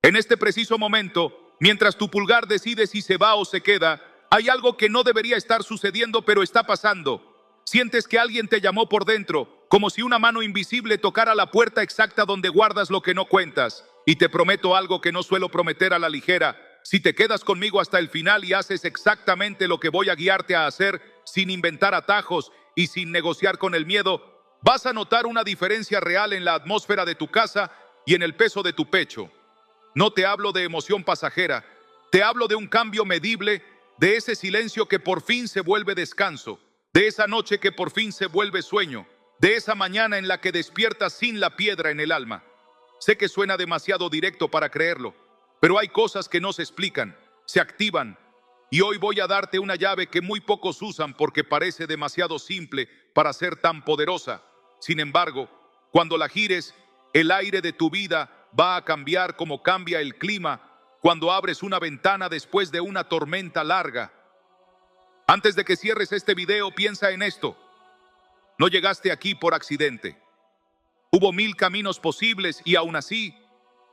En este preciso momento, mientras tu pulgar decide si se va o se queda, hay algo que no debería estar sucediendo, pero está pasando. Sientes que alguien te llamó por dentro, como si una mano invisible tocara la puerta exacta donde guardas lo que no cuentas. Y te prometo algo que no suelo prometer a la ligera. Si te quedas conmigo hasta el final y haces exactamente lo que voy a guiarte a hacer, sin inventar atajos y sin negociar con el miedo, vas a notar una diferencia real en la atmósfera de tu casa y en el peso de tu pecho. No te hablo de emoción pasajera, te hablo de un cambio medible, de ese silencio que por fin se vuelve descanso, de esa noche que por fin se vuelve sueño, de esa mañana en la que despiertas sin la piedra en el alma. Sé que suena demasiado directo para creerlo, pero hay cosas que no se explican, se activan, y hoy voy a darte una llave que muy pocos usan porque parece demasiado simple para ser tan poderosa. Sin embargo, cuando la gires, el aire de tu vida va a cambiar como cambia el clima cuando abres una ventana después de una tormenta larga. Antes de que cierres este video, piensa en esto. No llegaste aquí por accidente. Hubo 1000 caminos posibles y aún así,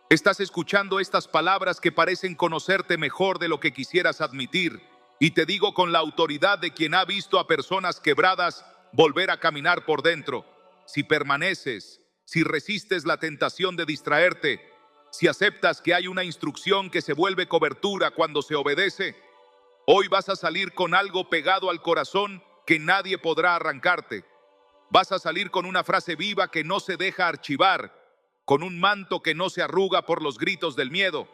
estás escuchando estas palabras que parecen conocerte mejor de lo que quisieras admitir. Y te digo con la autoridad de quien ha visto a personas quebradas volver a caminar por dentro. Si permaneces, si resistes la tentación de distraerte, si aceptas que hay una instrucción que se vuelve cobertura cuando se obedece, hoy vas a salir con algo pegado al corazón que nadie podrá arrancarte. Vas a salir con una frase viva que no se deja archivar, con un manto que no se arruga por los gritos del miedo,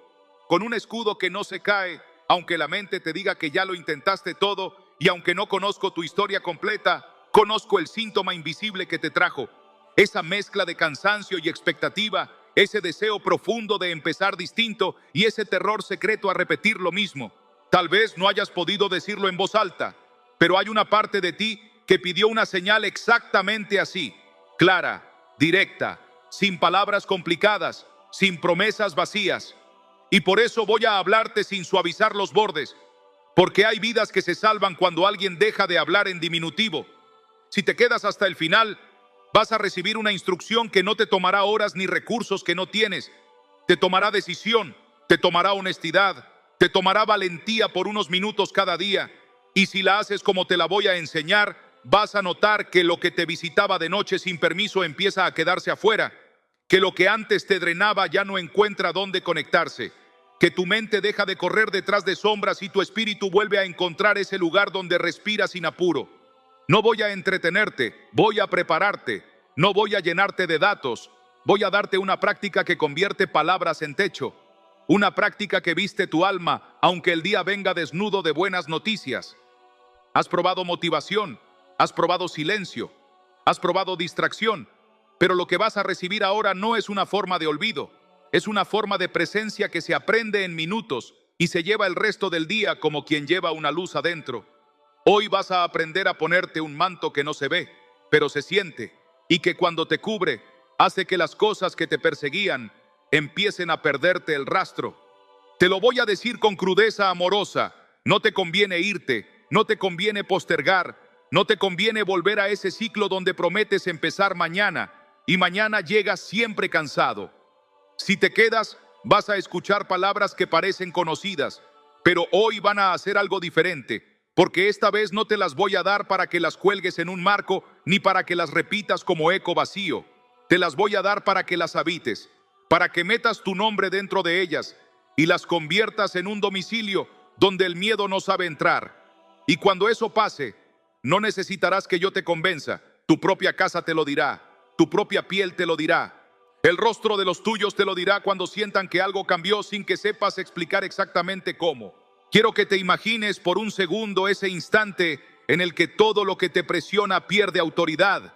con un escudo que no se cae, aunque la mente te diga que ya lo intentaste todo, y aunque no conozco tu historia completa, conozco el síntoma invisible que te trajo, esa mezcla de cansancio y expectativa, ese deseo profundo de empezar distinto y ese terror secreto a repetir lo mismo. Tal vez no hayas podido decirlo en voz alta, pero hay una parte de ti que pidió una señal exactamente así, clara, directa, sin palabras complicadas, sin promesas vacías. Y por eso voy a hablarte sin suavizar los bordes, porque hay vidas que se salvan cuando alguien deja de hablar en diminutivo. Si te quedas hasta el final, vas a recibir una instrucción que no te tomará horas ni recursos que no tienes. Te tomará decisión, te tomará honestidad, te tomará valentía por unos minutos cada día. Y si la haces como te la voy a enseñar, vas a notar que lo que te visitaba de noche sin permiso empieza a quedarse afuera, que lo que antes te drenaba ya no encuentra dónde conectarse, que tu mente deja de correr detrás de sombras y tu espíritu vuelve a encontrar ese lugar donde respira sin apuro. No voy a entretenerte, voy a prepararte, no voy a llenarte de datos, voy a darte una práctica que convierte palabras en techo, una práctica que viste tu alma, aunque el día venga desnudo de buenas noticias. Has probado motivación, has probado silencio, has probado distracción, pero lo que vas a recibir ahora no es una forma de olvido, es una forma de presencia que se aprende en minutos y se lleva el resto del día como quien lleva una luz adentro. Hoy vas a aprender a ponerte un manto que no se ve, pero se siente, y que cuando te cubre, hace que las cosas que te perseguían empiecen a perderte el rastro. Te lo voy a decir con crudeza amorosa, no te conviene irte, no te conviene postergar, no te conviene volver a ese ciclo donde prometes empezar mañana y mañana llegas siempre cansado. Si te quedas, vas a escuchar palabras que parecen conocidas, pero hoy van a hacer algo diferente, porque esta vez no te las voy a dar para que las cuelgues en un marco ni para que las repitas como eco vacío. Te las voy a dar para que las habites, para que metas tu nombre dentro de ellas y las conviertas en un domicilio donde el miedo no sabe entrar. Y cuando eso pase, no necesitarás que yo te convenza, tu propia casa te lo dirá, tu propia piel te lo dirá. El rostro de los tuyos te lo dirá cuando sientan que algo cambió sin que sepas explicar exactamente cómo. Quiero que te imagines por un segundo ese instante en el que todo lo que te presiona pierde autoridad.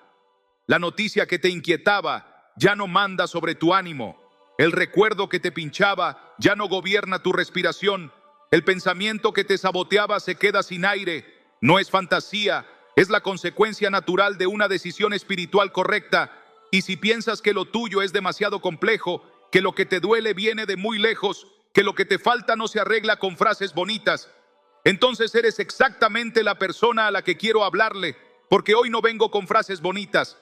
La noticia que te inquietaba ya no manda sobre tu ánimo. El recuerdo que te pinchaba ya no gobierna tu respiración. El pensamiento que te saboteaba se queda sin aire. No es fantasía, es la consecuencia natural de una decisión espiritual correcta. Y si piensas que lo tuyo es demasiado complejo, que lo que te duele viene de muy lejos, que lo que te falta no se arregla con frases bonitas, entonces eres exactamente la persona a la que quiero hablarle, porque hoy no vengo con frases bonitas,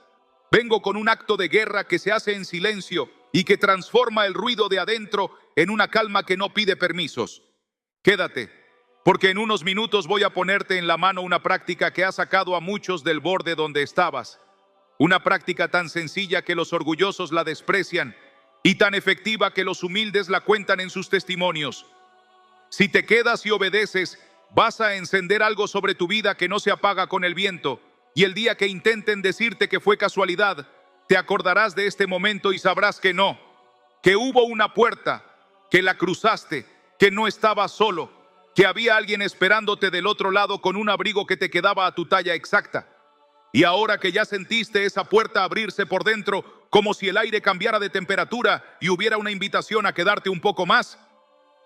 vengo con un acto de guerra que se hace en silencio y que transforma el ruido de adentro en una calma que no pide permisos. Quédate, porque en unos minutos voy a ponerte en la mano una práctica que ha sacado a muchos del borde donde estabas. Una práctica tan sencilla que los orgullosos la desprecian y tan efectiva que los humildes la cuentan en sus testimonios. Si te quedas y obedeces, vas a encender algo sobre tu vida que no se apaga con el viento, y el día que intenten decirte que fue casualidad, te acordarás de este momento y sabrás que no, que hubo una puerta, que la cruzaste, que no estabas solo, que había alguien esperándote del otro lado con un abrigo que te quedaba a tu talla exacta. Y ahora que ya sentiste esa puerta abrirse por dentro, como si el aire cambiara de temperatura y hubiera una invitación a quedarte un poco más,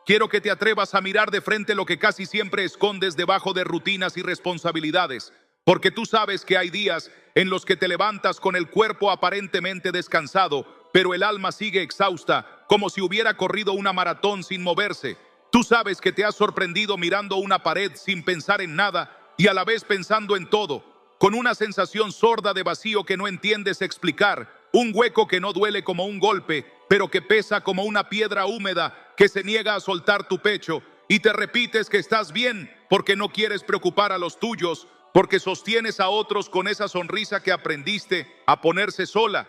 quiero que te atrevas a mirar de frente lo que casi siempre escondes debajo de rutinas y responsabilidades, porque tú sabes que hay días en los que te levantas con el cuerpo aparentemente descansado, pero el alma sigue exhausta, como si hubiera corrido una maratón sin moverse. Tú sabes que te has sorprendido mirando una pared sin pensar en nada y a la vez pensando en todo, con una sensación sorda de vacío que no entiendes explicar, un hueco que no duele como un golpe, pero que pesa como una piedra húmeda que se niega a soltar tu pecho, y te repites que estás bien porque no quieres preocupar a los tuyos, porque sostienes a otros con esa sonrisa que aprendiste a ponerse sola,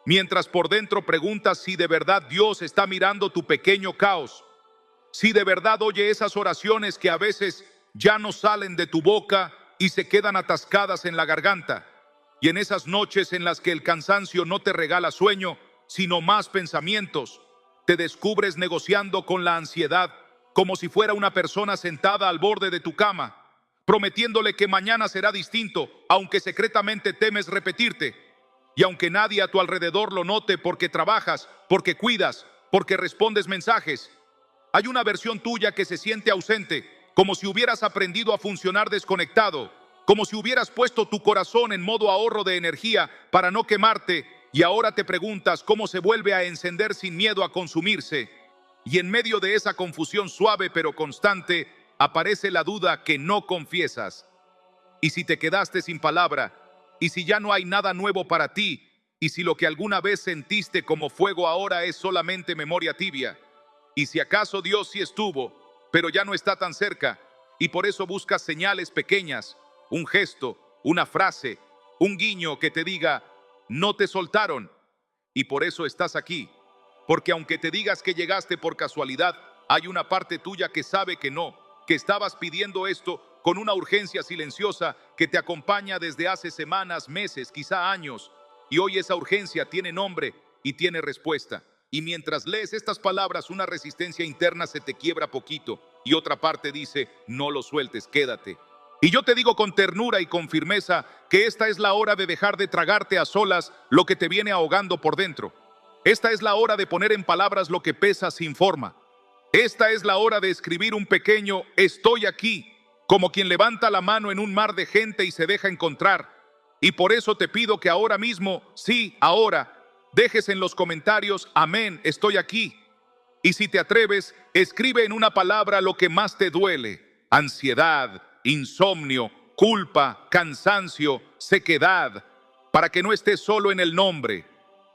mientras por dentro preguntas si de verdad Dios está mirando tu pequeño caos, si de verdad oye esas oraciones que a veces ya no salen de tu boca y se quedan atascadas en la garganta, y en esas noches en las que el cansancio no te regala sueño, sino más pensamientos, te descubres negociando con la ansiedad como si fuera una persona sentada al borde de tu cama, prometiéndole que mañana será distinto, aunque secretamente temes repetirte, y aunque nadie a tu alrededor lo note porque trabajas, porque cuidas, porque respondes mensajes. Hay una versión tuya que se siente ausente, como si hubieras aprendido a funcionar desconectado, como si hubieras puesto tu corazón en modo ahorro de energía para no quemarte, y ahora te preguntas cómo se vuelve a encender sin miedo a consumirse. Y en medio de esa confusión suave pero constante, aparece la duda que no confiesas. Y si te quedaste sin palabra, y si ya no hay nada nuevo para ti, y si lo que alguna vez sentiste como fuego ahora es solamente memoria tibia, y si acaso Dios sí estuvo, pero ya no está tan cerca, y por eso buscas señales pequeñas, un gesto, una frase, un guiño que te diga, no te soltaron, y por eso estás aquí, porque aunque te digas que llegaste por casualidad, hay una parte tuya que sabe que no, que estabas pidiendo esto con una urgencia silenciosa que te acompaña desde hace semanas, meses, quizá años, y hoy esa urgencia tiene nombre y tiene respuesta. Y mientras lees estas palabras, una resistencia interna se te quiebra poquito y otra parte dice, no lo sueltes, quédate. Y yo te digo con ternura y con firmeza que esta es la hora de dejar de tragarte a solas lo que te viene ahogando por dentro. Esta es la hora de poner en palabras lo que pesa sin forma. Esta es la hora de escribir un pequeño estoy aquí, como quien levanta la mano en un mar de gente y se deja encontrar. Y por eso te pido que ahora mismo, sí, ahora, dejes en los comentarios, amén, estoy aquí. Y si te atreves, escribe en una palabra lo que más te duele: ansiedad, insomnio, culpa, cansancio, sequedad, para que no estés solo en el nombre,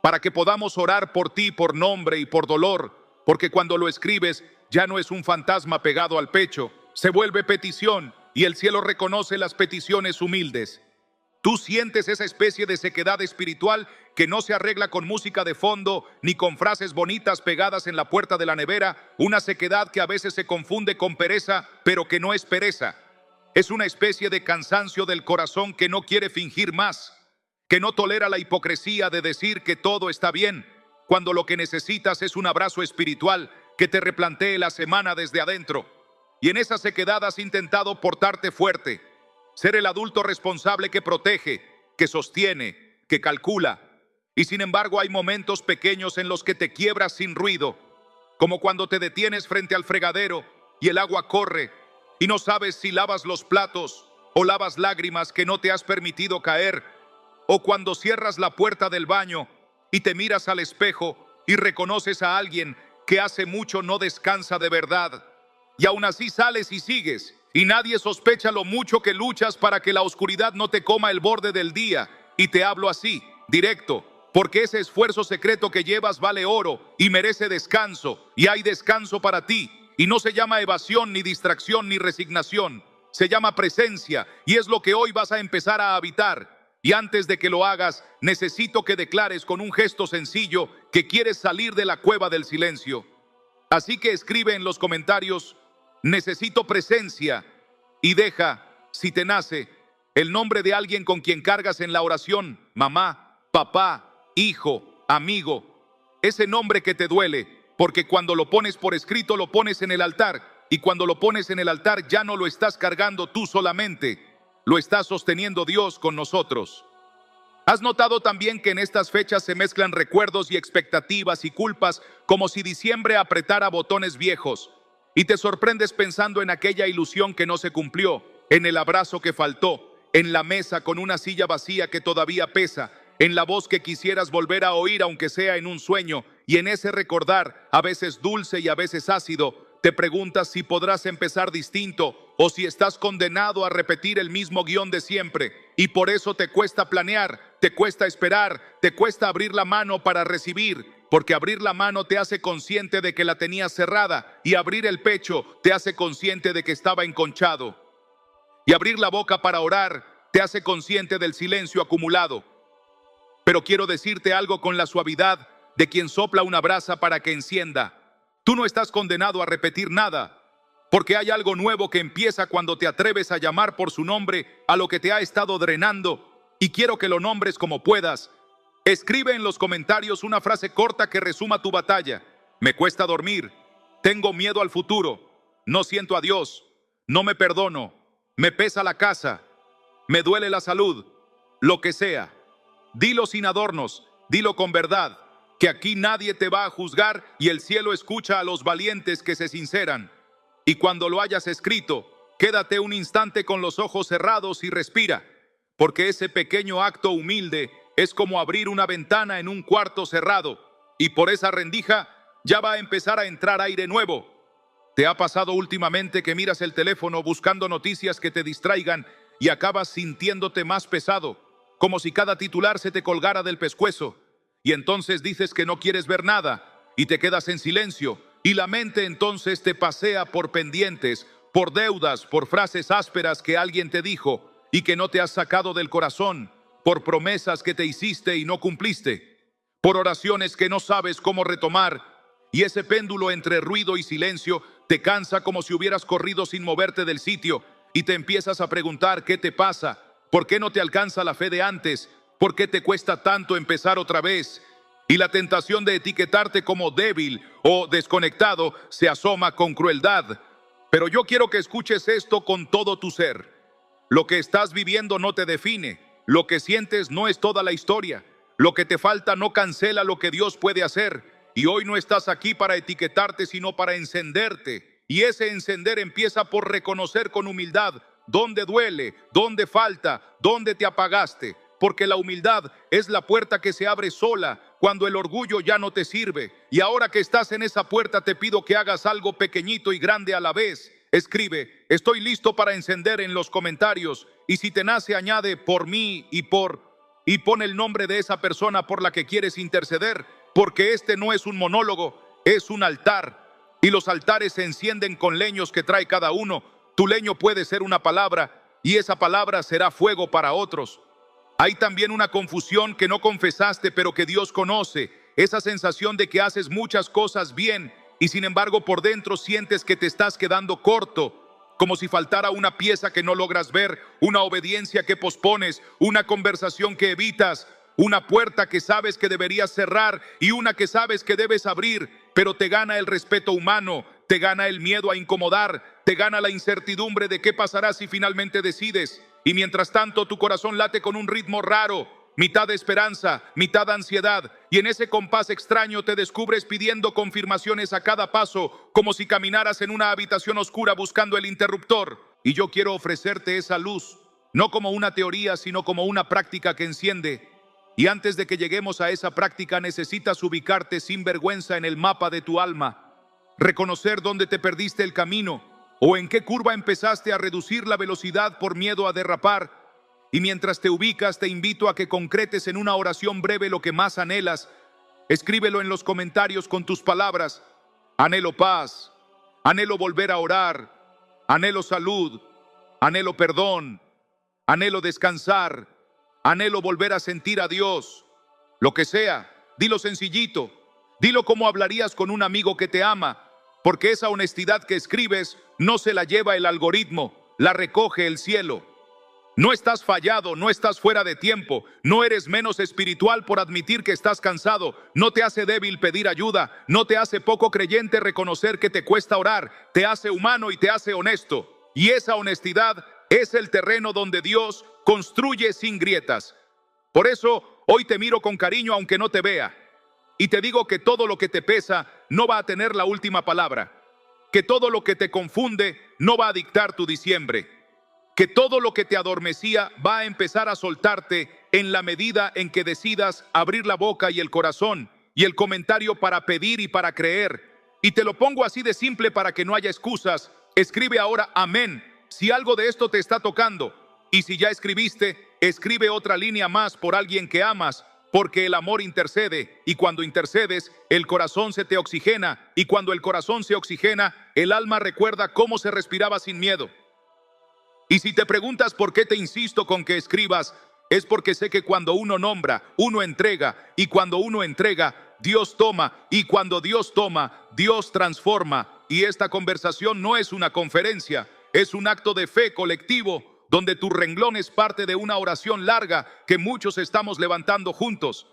para que podamos orar por ti por nombre y por dolor, porque cuando lo escribes ya no es un fantasma pegado al pecho, se vuelve petición y el cielo reconoce las peticiones humildes. Tú sientes esa especie de sequedad espiritual que no se arregla con música de fondo ni con frases bonitas pegadas en la puerta de la nevera, una sequedad que a veces se confunde con pereza, pero que no es pereza. Es una especie de cansancio del corazón que no quiere fingir más, que no tolera la hipocresía de decir que todo está bien, cuando lo que necesitas es un abrazo espiritual que te replantee la semana desde adentro. Y en esa sequedad has intentado portarte fuerte, ser el adulto responsable que protege, que sostiene, que calcula. Y sin embargo hay momentos pequeños en los que te quiebras sin ruido, como cuando te detienes frente al fregadero y el agua corre y no sabes si lavas los platos o lavas lágrimas que no te has permitido caer, o cuando cierras la puerta del baño y te miras al espejo y reconoces a alguien que hace mucho no descansa de verdad, y aún así sales y sigues, y nadie sospecha lo mucho que luchas para que la oscuridad no te coma el borde del día. Y te hablo así, directo, porque ese esfuerzo secreto que llevas vale oro y merece descanso, y hay descanso para ti, y no se llama evasión, ni distracción, ni resignación, se llama presencia, y es lo que hoy vas a empezar a habitar. Y antes de que lo hagas, necesito que declares con un gesto sencillo que quieres salir de la cueva del silencio. Así que escribe en los comentarios: necesito presencia, y deja, si te nace, el nombre de alguien con quien cargas en la oración: mamá, papá, hijo, amigo. Ese nombre que te duele, porque cuando lo pones por escrito lo pones en el altar, y cuando lo pones en el altar ya no lo estás cargando tú solamente, lo está sosteniendo Dios con nosotros. ¿Has notado también que en estas fechas se mezclan recuerdos y expectativas y culpas, como si diciembre apretara botones viejos? Y te sorprendes pensando en aquella ilusión que no se cumplió, en el abrazo que faltó, en la mesa con una silla vacía que todavía pesa, en la voz que quisieras volver a oír aunque sea en un sueño, y en ese recordar, a veces dulce y a veces ácido, te preguntas si podrás empezar distinto o si estás condenado a repetir el mismo guión de siempre, y por eso te cuesta planear, te cuesta esperar, te cuesta abrir la mano para recibir, porque abrir la mano te hace consciente de que la tenías cerrada, y abrir el pecho te hace consciente de que estaba enconchado, y abrir la boca para orar te hace consciente del silencio acumulado. Pero quiero decirte algo con la suavidad de quien sopla una brasa para que encienda. Tú no estás condenado a repetir nada, porque hay algo nuevo que empieza cuando te atreves a llamar por su nombre a lo que te ha estado drenando, y quiero que lo nombres como puedas. Escribe en los comentarios una frase corta que resuma tu batalla. Me cuesta dormir, tengo miedo al futuro, no siento a Dios, no me perdono, me pesa la casa, me duele la salud, lo que sea. Dilo sin adornos, dilo con verdad, que aquí nadie te va a juzgar y el cielo escucha a los valientes que se sinceran. Y cuando lo hayas escrito, quédate un instante con los ojos cerrados y respira, porque ese pequeño acto humilde es como abrir una ventana en un cuarto cerrado, y por esa rendija ya va a empezar a entrar aire nuevo. ¿Te ha pasado últimamente que miras el teléfono buscando noticias que te distraigan y acabas sintiéndote más pesado, como si cada titular se te colgara del pescuezo? Y entonces dices que no quieres ver nada y te quedas en silencio, y la mente entonces te pasea por pendientes, por deudas, por frases ásperas que alguien te dijo y que no te has sacado del corazón, por promesas que te hiciste y no cumpliste, por oraciones que no sabes cómo retomar, y ese péndulo entre ruido y silencio te cansa como si hubieras corrido sin moverte del sitio, y te empiezas a preguntar qué te pasa, por qué no te alcanza la fe de antes, por qué te cuesta tanto empezar otra vez, y la tentación de etiquetarte como débil o desconectado se asoma con crueldad. Pero yo quiero que escuches esto con todo tu ser. Lo que estás viviendo no te define, lo que sientes no es toda la historia, lo que te falta no cancela lo que Dios puede hacer, y hoy no estás aquí para etiquetarte sino para encenderte, y ese encender empieza por reconocer con humildad dónde duele, dónde falta, dónde te apagaste, porque la humildad es la puerta que se abre sola cuando el orgullo ya no te sirve. Y ahora que estás en esa puerta te pido que hagas algo pequeñito y grande a la vez. Escribe: estoy listo para encender en los comentarios, y si te nace añade por mí y pon el nombre de esa persona por la que quieres interceder, porque este no es un monólogo, es un altar, y los altares se encienden con leños que trae cada uno. Tu leño puede ser una palabra, y esa palabra será fuego para otros. Hay también una confusión que no confesaste, pero que Dios conoce, esa sensación de que haces muchas cosas bien y sin embargo por dentro sientes que te estás quedando corto, como si faltara una pieza que no logras ver, una obediencia que pospones, una conversación que evitas, una puerta que sabes que deberías cerrar y una que sabes que debes abrir, pero te gana el respeto humano, te gana el miedo a incomodar, te gana la incertidumbre de qué pasará si finalmente decides. Y mientras tanto tu corazón late con un ritmo raro, mitad de esperanza, mitad ansiedad, y en ese compás extraño te descubres pidiendo confirmaciones a cada paso, como si caminaras en una habitación oscura buscando el interruptor. Y yo quiero ofrecerte esa luz, no como una teoría, sino como una práctica que enciende. Y antes de que lleguemos a esa práctica necesitas ubicarte sin vergüenza en el mapa de tu alma, reconocer dónde te perdiste el camino, o en qué curva empezaste a reducir la velocidad por miedo a derrapar, Y mientras te ubicas, te invito a que concretes en una oración breve lo que más anhelas. Escríbelo en los comentarios con tus palabras. Anhelo paz, anhelo volver a orar, anhelo salud, anhelo perdón, anhelo descansar, anhelo volver a sentir a Dios. Lo que sea, dilo sencillito, dilo como hablarías con un amigo que te ama, porque esa honestidad que escribes no se la lleva el algoritmo, la recoge el cielo. No estás fallado, no estás fuera de tiempo, no eres menos espiritual por admitir que estás cansado, no te hace débil pedir ayuda, no te hace poco creyente reconocer que te cuesta orar, te hace humano y te hace honesto. Y esa honestidad es el terreno donde Dios construye sin grietas. Por eso hoy te miro con cariño aunque no te vea. Y te digo que todo lo que te pesa no va a tener la última palabra, que todo lo que te confunde no va a dictar tu diciembre, que todo lo que te adormecía va a empezar a soltarte en la medida en que decidas abrir la boca y el corazón y el comentario para pedir y para creer. Y te lo pongo así de simple para que no haya excusas. Escribe ahora amén si algo de esto te está tocando. Y si ya escribiste, escribe otra línea más por alguien que amas, porque el amor intercede, y cuando intercedes, el corazón se te oxigena, y cuando el corazón se oxigena, el alma recuerda cómo se respiraba sin miedo. Y si te preguntas por qué te insisto con que escribas, es porque sé que cuando uno nombra, uno entrega, y cuando uno entrega, Dios toma, y cuando Dios toma, Dios transforma. Y esta conversación no es una conferencia, es un acto de fe colectivo, donde tu renglón es parte de una oración larga que muchos estamos levantando juntos.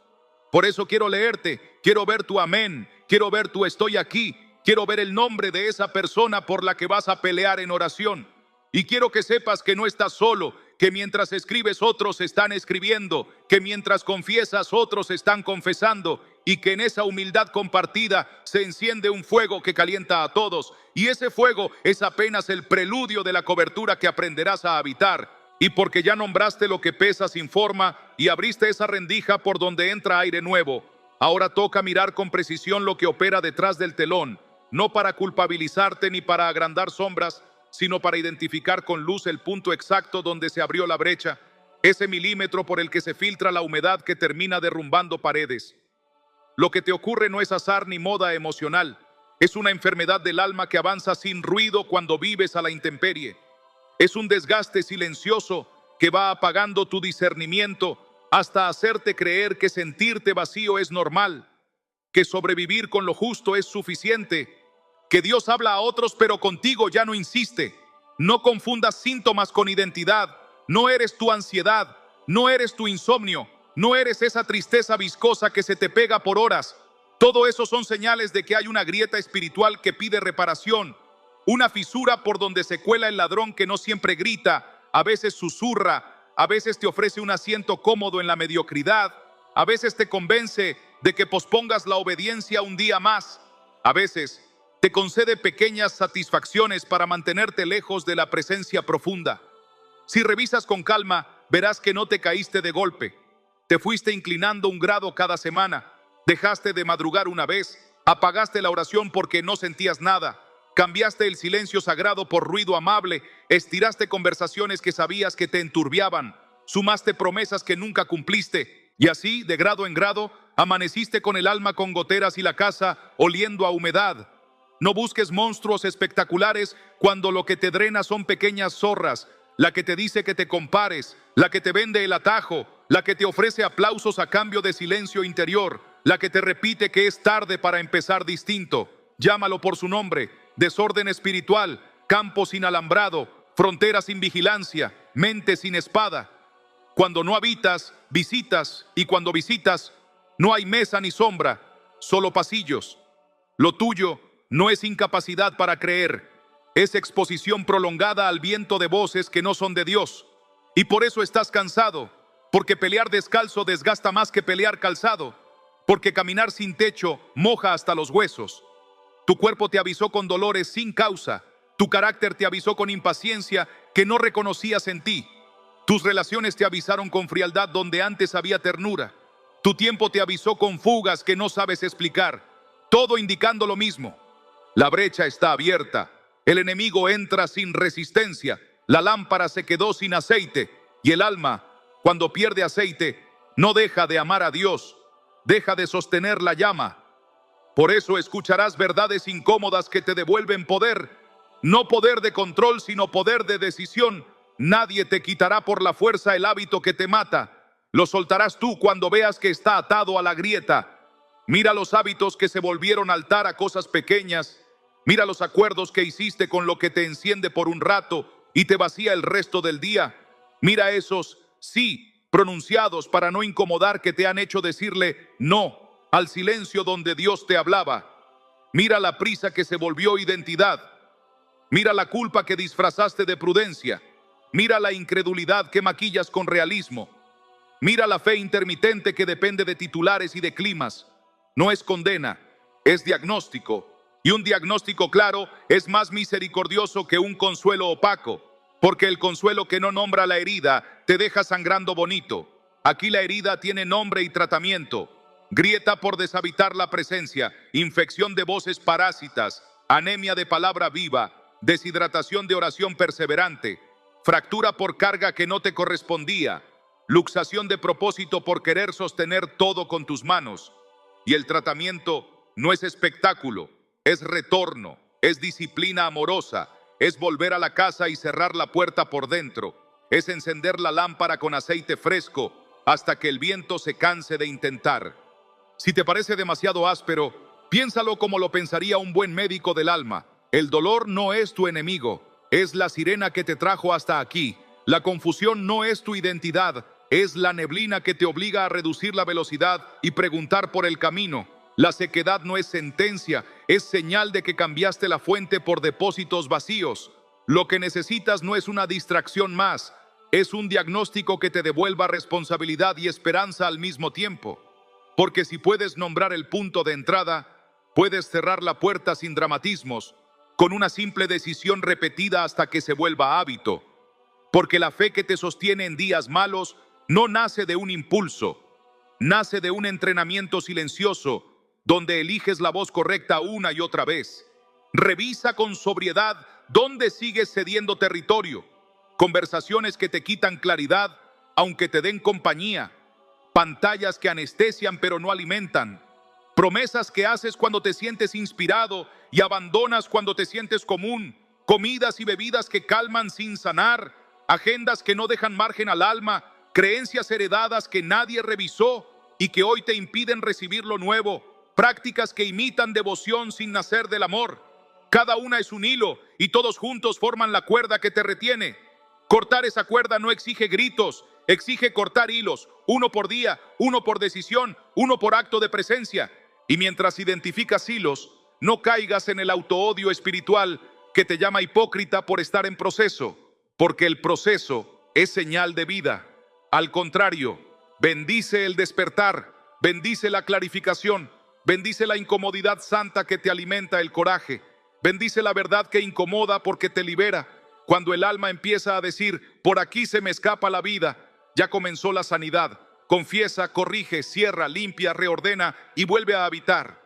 Por eso quiero leerte, quiero ver tu amén, quiero ver tu estoy aquí, quiero ver el nombre de esa persona por la que vas a pelear en oración. Y quiero que sepas que no estás solo, que mientras escribes otros están escribiendo, que mientras confiesas otros están confesando, y que en esa humildad compartida se enciende un fuego que calienta a todos. Y ese fuego es apenas el preludio de la cobertura que aprenderás a habitar. Y porque ya nombraste lo que pesa sin forma y abriste esa rendija por donde entra aire nuevo, ahora toca mirar con precisión lo que opera detrás del telón, no para culpabilizarte ni para agrandar sombras, sino para identificar con luz el punto exacto donde se abrió la brecha, ese milímetro por el que se filtra la humedad que termina derrumbando paredes. Lo que te ocurre no es azar ni moda emocional, es una enfermedad del alma que avanza sin ruido cuando vives a la intemperie. Es un desgaste silencioso que va apagando tu discernimiento hasta hacerte creer que sentirte vacío es normal, que sobrevivir con lo justo es suficiente, que Dios habla a otros pero contigo ya no insiste. No confundas síntomas con identidad. No eres tu ansiedad, no eres tu insomnio, no eres esa tristeza viscosa que se te pega por horas. Todo eso son señales de que hay una grieta espiritual que pide reparación, una fisura por donde se cuela el ladrón que no siempre grita, a veces susurra, a veces te ofrece un asiento cómodo en la mediocridad, a veces te convence de que pospongas la obediencia un día más, a veces te concede pequeñas satisfacciones para mantenerte lejos de la presencia profunda. Si revisas con calma, verás que no te caíste de golpe. Te fuiste inclinando un grado cada semana. Dejaste de madrugar una vez. Apagaste la oración porque no sentías nada. Cambiaste el silencio sagrado por ruido amable. Estiraste conversaciones que sabías que te enturbiaban. Sumaste promesas que nunca cumpliste. Y así, de grado en grado, amaneciste con el alma con goteras y la casa oliendo a humedad. No busques monstruos espectaculares cuando lo que te drena son pequeñas zorras, la que te dice que te compares, la que te vende el atajo, la que te ofrece aplausos a cambio de silencio interior, la que te repite que es tarde para empezar distinto. Llámalo por su nombre: desorden espiritual, campo sin alambrado, frontera sin vigilancia, mente sin espada. Cuando no habitas, visitas, y cuando visitas, no hay mesa ni sombra, solo pasillos. Lo tuyo no es incapacidad para creer, es exposición prolongada al viento de voces que no son de Dios. Y por eso estás cansado, porque pelear descalzo desgasta más que pelear calzado, porque caminar sin techo moja hasta los huesos. Tu cuerpo te avisó con dolores sin causa, tu carácter te avisó con impaciencia que no reconocías en ti. Tus relaciones te avisaron con frialdad donde antes había ternura. Tu tiempo te avisó con fugas que no sabes explicar, todo indicando lo mismo. La brecha está abierta, el enemigo entra sin resistencia, la lámpara se quedó sin aceite y el alma Cuando pierde aceite, no deja de amar a Dios, deja de sostener la llama. Por eso escucharás verdades incómodas que te devuelven poder, no poder de control, sino poder de decisión. Nadie te quitará por la fuerza el hábito que te mata. Lo soltarás tú cuando veas que está atado a la grieta. Mira los hábitos que se volvieron altar a cosas pequeñas. Mira los acuerdos que hiciste con lo que te enciende por un rato y te vacía el resto del día. Mira esos sí pronunciados para no incomodar que te han hecho decirle no al silencio donde Dios te hablaba. Mira la prisa que se volvió identidad. Mira la culpa que disfrazaste de prudencia. Mira la incredulidad que maquillas con realismo. Mira la fe intermitente que depende de titulares y de climas. No es condena, es diagnóstico. Y un diagnóstico claro es más misericordioso que un consuelo opaco, porque el consuelo que no nombra la herida te deja sangrando bonito. Aquí la herida tiene nombre y tratamiento. Grieta por deshabitar la presencia, infección de voces parásitas, anemia de palabra viva, deshidratación de oración perseverante, fractura por carga que no te correspondía, luxación de propósito por querer sostener todo con tus manos. Y el tratamiento no es espectáculo, es retorno, es disciplina amorosa, es volver a la casa y cerrar la puerta por dentro, es encender la lámpara con aceite fresco hasta que el viento se canse de intentar. Si te parece demasiado áspero, piénsalo como lo pensaría un buen médico del alma. El dolor no es tu enemigo, es la sirena que te trajo hasta aquí. La confusión no es tu identidad, es la neblina que te obliga a reducir la velocidad y preguntar por el camino. La sequedad no es sentencia, es señal de que cambiaste la fuente por depósitos vacíos. Lo que necesitas no es una distracción más, es un diagnóstico que te devuelva responsabilidad y esperanza al mismo tiempo. Porque si puedes nombrar el punto de entrada, puedes cerrar la puerta sin dramatismos, con una simple decisión repetida hasta que se vuelva hábito. Porque la fe que te sostiene en días malos no nace de un impulso, nace de un entrenamiento silencioso, donde eliges la voz correcta una y otra vez. Revisa con sobriedad dónde sigues cediendo territorio, conversaciones que te quitan claridad, aunque te den compañía, pantallas que anestesian pero no alimentan, promesas que haces cuando te sientes inspirado y abandonas cuando te sientes común, comidas y bebidas que calman sin sanar, agendas que no dejan margen al alma, creencias heredadas que nadie revisó y que hoy te impiden recibir lo nuevo, prácticas que imitan devoción sin nacer del amor. Cada una es un hilo y todos juntos forman la cuerda que te retiene. Cortar esa cuerda no exige gritos, exige cortar hilos, uno por día, uno por decisión, uno por acto de presencia. Y mientras identificas hilos, no caigas en el autoodio espiritual que te llama hipócrita por estar en proceso, porque el proceso es señal de vida. Al contrario, bendice el despertar, bendice la clarificación, bendice la incomodidad santa que te alimenta el coraje, bendice la verdad que incomoda porque te libera. Cuando el alma empieza a decir, por aquí se me escapa la vida, ya comenzó la sanidad. Confiesa, corrige, cierra, limpia, reordena y vuelve a habitar.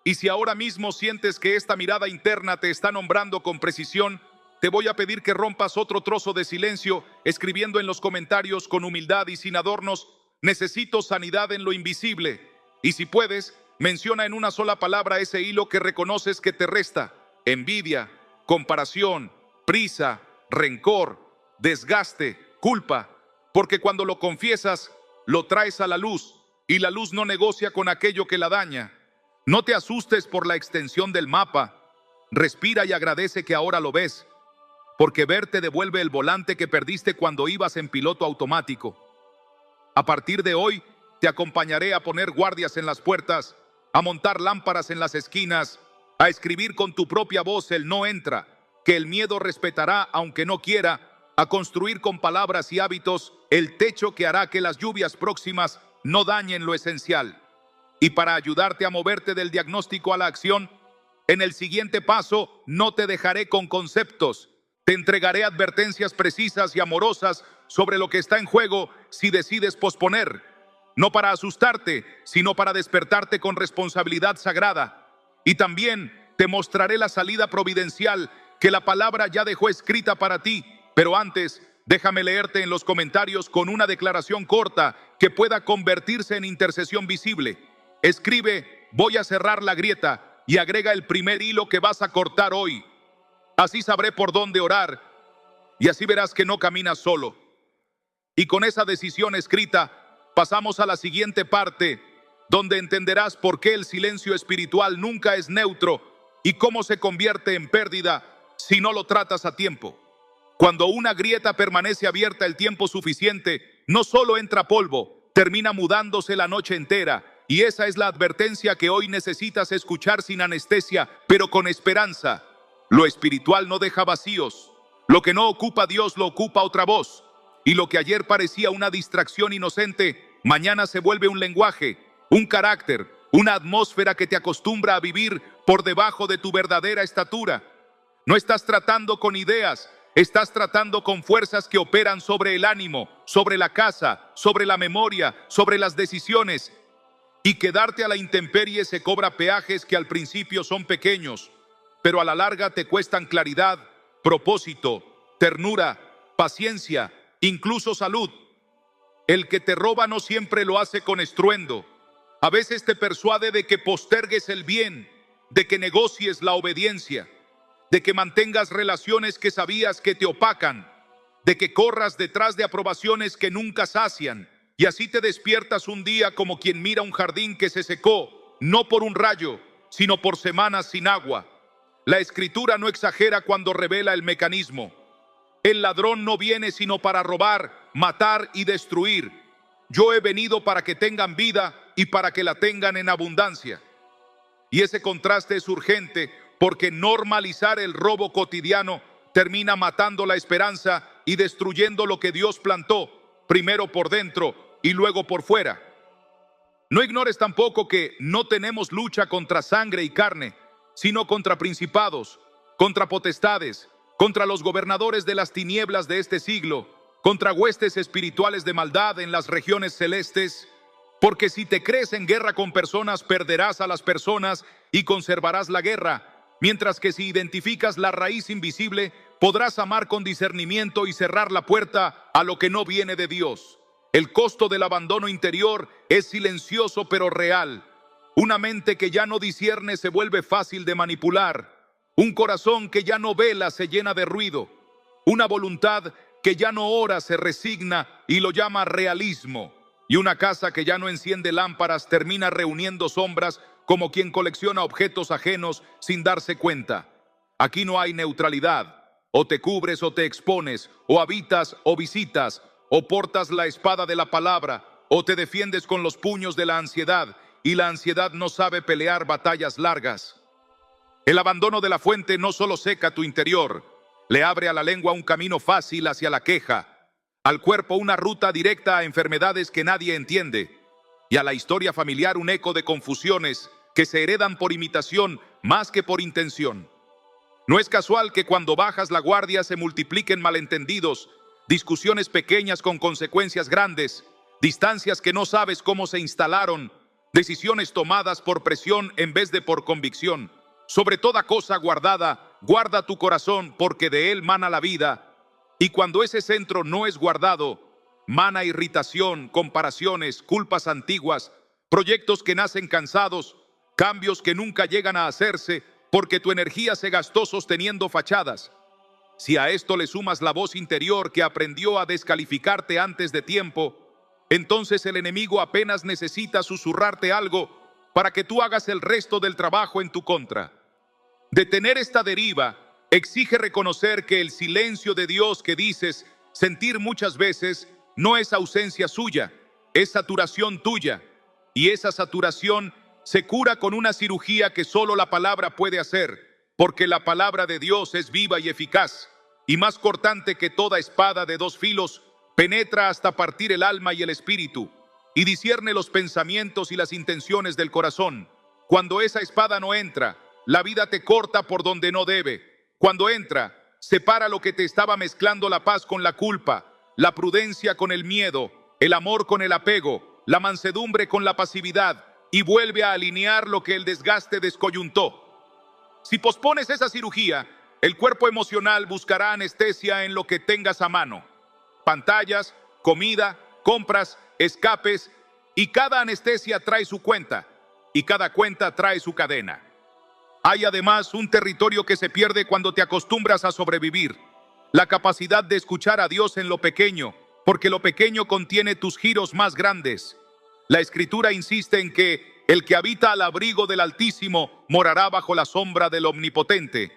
Y si ahora mismo sientes que esta mirada interna te está nombrando con precisión, te voy a pedir que rompas otro trozo de silencio, escribiendo en los comentarios con humildad y sin adornos, necesito sanidad en lo invisible. Y si puedes, menciona en una sola palabra ese hilo que reconoces que te resta: envidia, comparación, prisa, rencor, desgaste, culpa. Porque cuando lo confiesas, lo traes a la luz, y la luz no negocia con aquello que la daña. No te asustes por la extensión del mapa. Respira y agradece que ahora lo ves, porque ver te devuelve el volante que perdiste cuando ibas en piloto automático. A partir de hoy, te acompañaré a poner guardias en las puertas, a montar lámparas en las esquinas, a escribir con tu propia voz el no entra, que el miedo respetará aunque no quiera, a construir con palabras y hábitos el techo que hará que las lluvias próximas no dañen lo esencial. Y para ayudarte a moverte del diagnóstico a la acción, en el siguiente paso no te dejaré con conceptos. Te entregaré advertencias precisas y amorosas sobre lo que está en juego si decides posponer. No para asustarte, sino para despertarte con responsabilidad sagrada. Y también te mostraré la salida providencial que la palabra ya dejó escrita para ti. Pero antes, Déjame leerte en los comentarios con una declaración corta que pueda convertirse en intercesión visible. Escribe: voy a cerrar la grieta, y agrega el primer hilo que vas a cortar hoy. Así sabré por dónde orar, y así verás que no caminas solo. Y con esa decisión escrita, pasamos a la siguiente parte, donde entenderás por qué el silencio espiritual nunca es neutro y cómo se convierte en pérdida si no lo tratas a tiempo. Cuando una grieta permanece abierta el tiempo suficiente, no solo entra polvo, termina mudándose la noche entera. Y esa es la advertencia que hoy necesitas escuchar sin anestesia, pero con esperanza. Lo espiritual no deja vacíos. Lo que no ocupa Dios lo ocupa otra voz. Y lo que ayer parecía una distracción inocente, mañana se vuelve un lenguaje, un carácter, una atmósfera que te acostumbra a vivir por debajo de tu verdadera estatura. No estás tratando con ideas, estás tratando con fuerzas que operan sobre el ánimo, sobre la casa, sobre la memoria, sobre las decisiones. Y quedarte a la intemperie se cobra peajes que al principio son pequeños, pero a la larga te cuestan claridad, propósito, ternura, paciencia, incluso salud. El que te roba no siempre lo hace con estruendo. A veces te persuade de que postergues el bien, de que negocies la obediencia, de que mantengas relaciones que sabías que te opacan, de que corras detrás de aprobaciones que nunca sacian. Y así te despiertas un día como quien mira un jardín que se secó, no por un rayo, sino por semanas sin agua. La Escritura no exagera cuando revela el mecanismo. El ladrón no viene sino para robar, matar y destruir. Yo he venido para que tengan vida y para que la tengan en abundancia. Y ese contraste es urgente porque normalizar el robo cotidiano termina matando la esperanza y destruyendo lo que Dios plantó, primero por dentro y luego por fuera. No ignores tampoco que no tenemos lucha contra sangre y carne, sino contra principados, contra potestades, contra los gobernadores de las tinieblas de este siglo, contra huestes espirituales de maldad en las regiones celestes. Porque si te crees en guerra con personas, perderás a las personas y conservarás la guerra, mientras que si identificas la raíz invisible, podrás amar con discernimiento y cerrar la puerta a lo que no viene de Dios. El costo del abandono interior es silencioso pero real. Una mente que ya no discierne se vuelve fácil de manipular. Un corazón que ya no vela se llena de ruido. Una voluntad que ya no ora se resigna y lo llama realismo. Y una casa que ya no enciende lámparas termina reuniendo sombras como quien colecciona objetos ajenos sin darse cuenta. Aquí no hay neutralidad. O te cubres o te expones, o habitas o visitas, o portas la espada de la palabra, o te defiendes con los puños de la ansiedad, y la ansiedad no sabe pelear batallas largas. El abandono de la fuente no solo seca tu interior, le abre a la lengua un camino fácil hacia la queja, al cuerpo una ruta directa a enfermedades que nadie entiende, y a la historia familiar un eco de confusiones que se heredan por imitación más que por intención. No es casual que cuando bajas la guardia se multipliquen malentendidos, discusiones pequeñas con consecuencias grandes, distancias que no sabes cómo se instalaron, decisiones tomadas por presión en vez de por convicción. Sobre toda cosa guardada, guarda tu corazón, porque de él mana la vida. Y cuando ese centro no es guardado, mana irritación, comparaciones, culpas antiguas, proyectos que nacen cansados, cambios que nunca llegan a hacerse, porque tu energía se gastó sosteniendo fachadas. Si a esto le sumas la voz interior que aprendió a descalificarte antes de tiempo, entonces el enemigo apenas necesita susurrarte algo para que tú hagas el resto del trabajo en tu contra. Detener esta deriva exige reconocer que el silencio de Dios que dices sentir muchas veces no es ausencia suya, es saturación tuya. Y esa saturación se cura con una cirugía que solo la palabra puede hacer, porque la palabra de Dios es viva y eficaz, y más cortante que toda espada de dos filos, penetra hasta partir el alma y el espíritu, y discierne los pensamientos y las intenciones del corazón. Cuando esa espada no entra, la vida te corta por donde no debe. Cuando entra, separa lo que te estaba mezclando la paz con la culpa, la prudencia con el miedo, el amor con el apego, la mansedumbre con la pasividad, y vuelve a alinear lo que el desgaste descoyuntó. Si pospones esa cirugía, el cuerpo emocional buscará anestesia en lo que tengas a mano. pantallas, comida, compras, escapes, y cada anestesia trae su cuenta, y cada cuenta trae su cadena. Hay además un territorio que se pierde cuando te acostumbras a sobrevivir, la capacidad de escuchar a Dios en lo pequeño, porque lo pequeño contiene tus giros más grandes. La Escritura insiste en que el que habita al abrigo del Altísimo morará bajo la sombra del Omnipotente.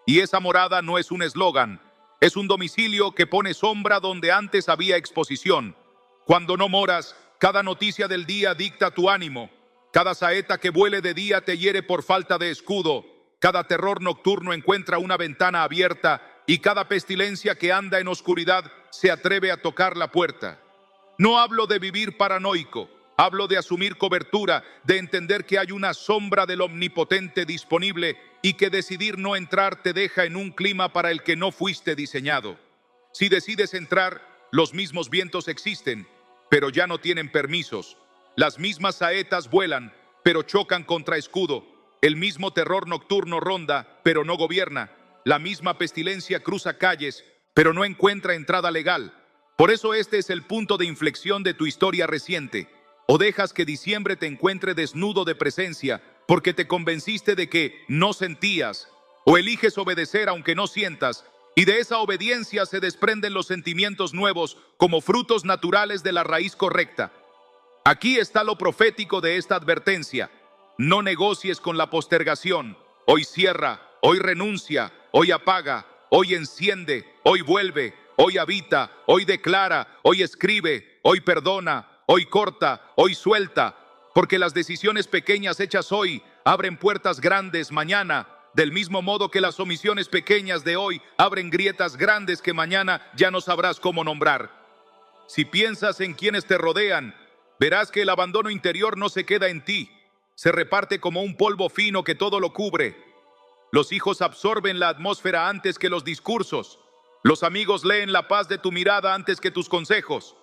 Y esa morada no es un eslogan, es un domicilio que pone sombra donde antes había exposición. Cuando no moras, cada noticia del día dicta tu ánimo. Cada saeta que vuele de día te hiere por falta de escudo. Cada terror nocturno encuentra una ventana abierta y cada pestilencia que anda en oscuridad se atreve a tocar la puerta. No hablo de vivir paranoico, hablo de asumir cobertura, de entender que hay una sombra del Omnipotente disponible y que decidir no entrar te deja en un clima para el que no fuiste diseñado. Si decides entrar, los mismos vientos existen, pero ya no tienen permisos. Las mismas saetas vuelan, pero chocan contra escudo. El mismo terror nocturno ronda, pero no gobierna. La misma pestilencia cruza calles, pero no encuentra entrada legal. Por eso este es el punto de inflexión de tu historia reciente. O dejas que diciembre te encuentre desnudo de presencia, porque te convenciste de que no sentías, o eliges obedecer aunque no sientas, y de esa obediencia se desprenden los sentimientos nuevos como frutos naturales de la raíz correcta. Aquí está lo profético de esta advertencia. No negocies con la postergación. Hoy cierra, hoy renuncia, hoy apaga, hoy enciende, hoy vuelve, hoy habita, hoy declara, hoy escribe, hoy perdona, hoy corta, hoy suelta, porque las decisiones pequeñas hechas hoy abren puertas grandes mañana, del mismo modo que las omisiones pequeñas de hoy abren grietas grandes que mañana ya no sabrás cómo nombrar. Si piensas en quienes te rodean, verás que el abandono interior no se queda en ti, se reparte como un polvo fino que todo lo cubre. Los hijos absorben la atmósfera antes que los discursos. Los amigos leen la paz de tu mirada antes que tus consejos.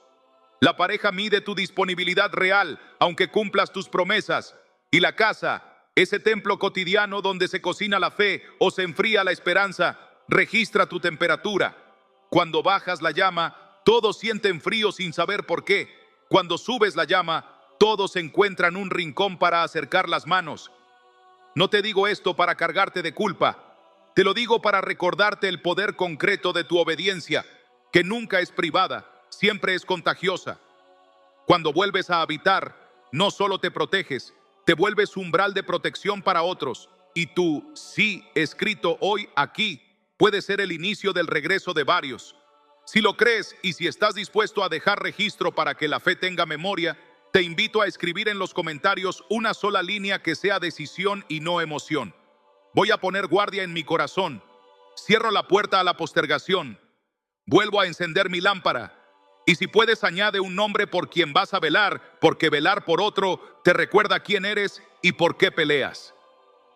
La pareja mide tu disponibilidad real, aunque cumplas tus promesas. Y la casa, ese templo cotidiano donde se cocina la fe o se enfría la esperanza, registra tu temperatura. Cuando bajas la llama, todos sienten frío sin saber por qué. Cuando subes la llama, todos encuentran un rincón para acercar las manos. No te digo esto para cargarte de culpa. Te lo digo para recordarte el poder concreto de tu obediencia, que nunca es privada, siempre es contagiosa. Cuando vuelves a habitar, no solo te proteges, te vuelves umbral de protección para otros. Y tu sí escrito hoy aquí puede ser el inicio del regreso de varios. Si lo crees y si estás dispuesto a dejar registro para que la fe tenga memoria, te invito a escribir en los comentarios una sola línea que sea decisión y no emoción. Voy a poner guardia en mi corazón. Cierro la puerta a la postergación. Vuelvo a encender mi lámpara. Y si puedes, añade un nombre por quien vas a velar, porque velar por otro te recuerda quién eres y por qué peleas.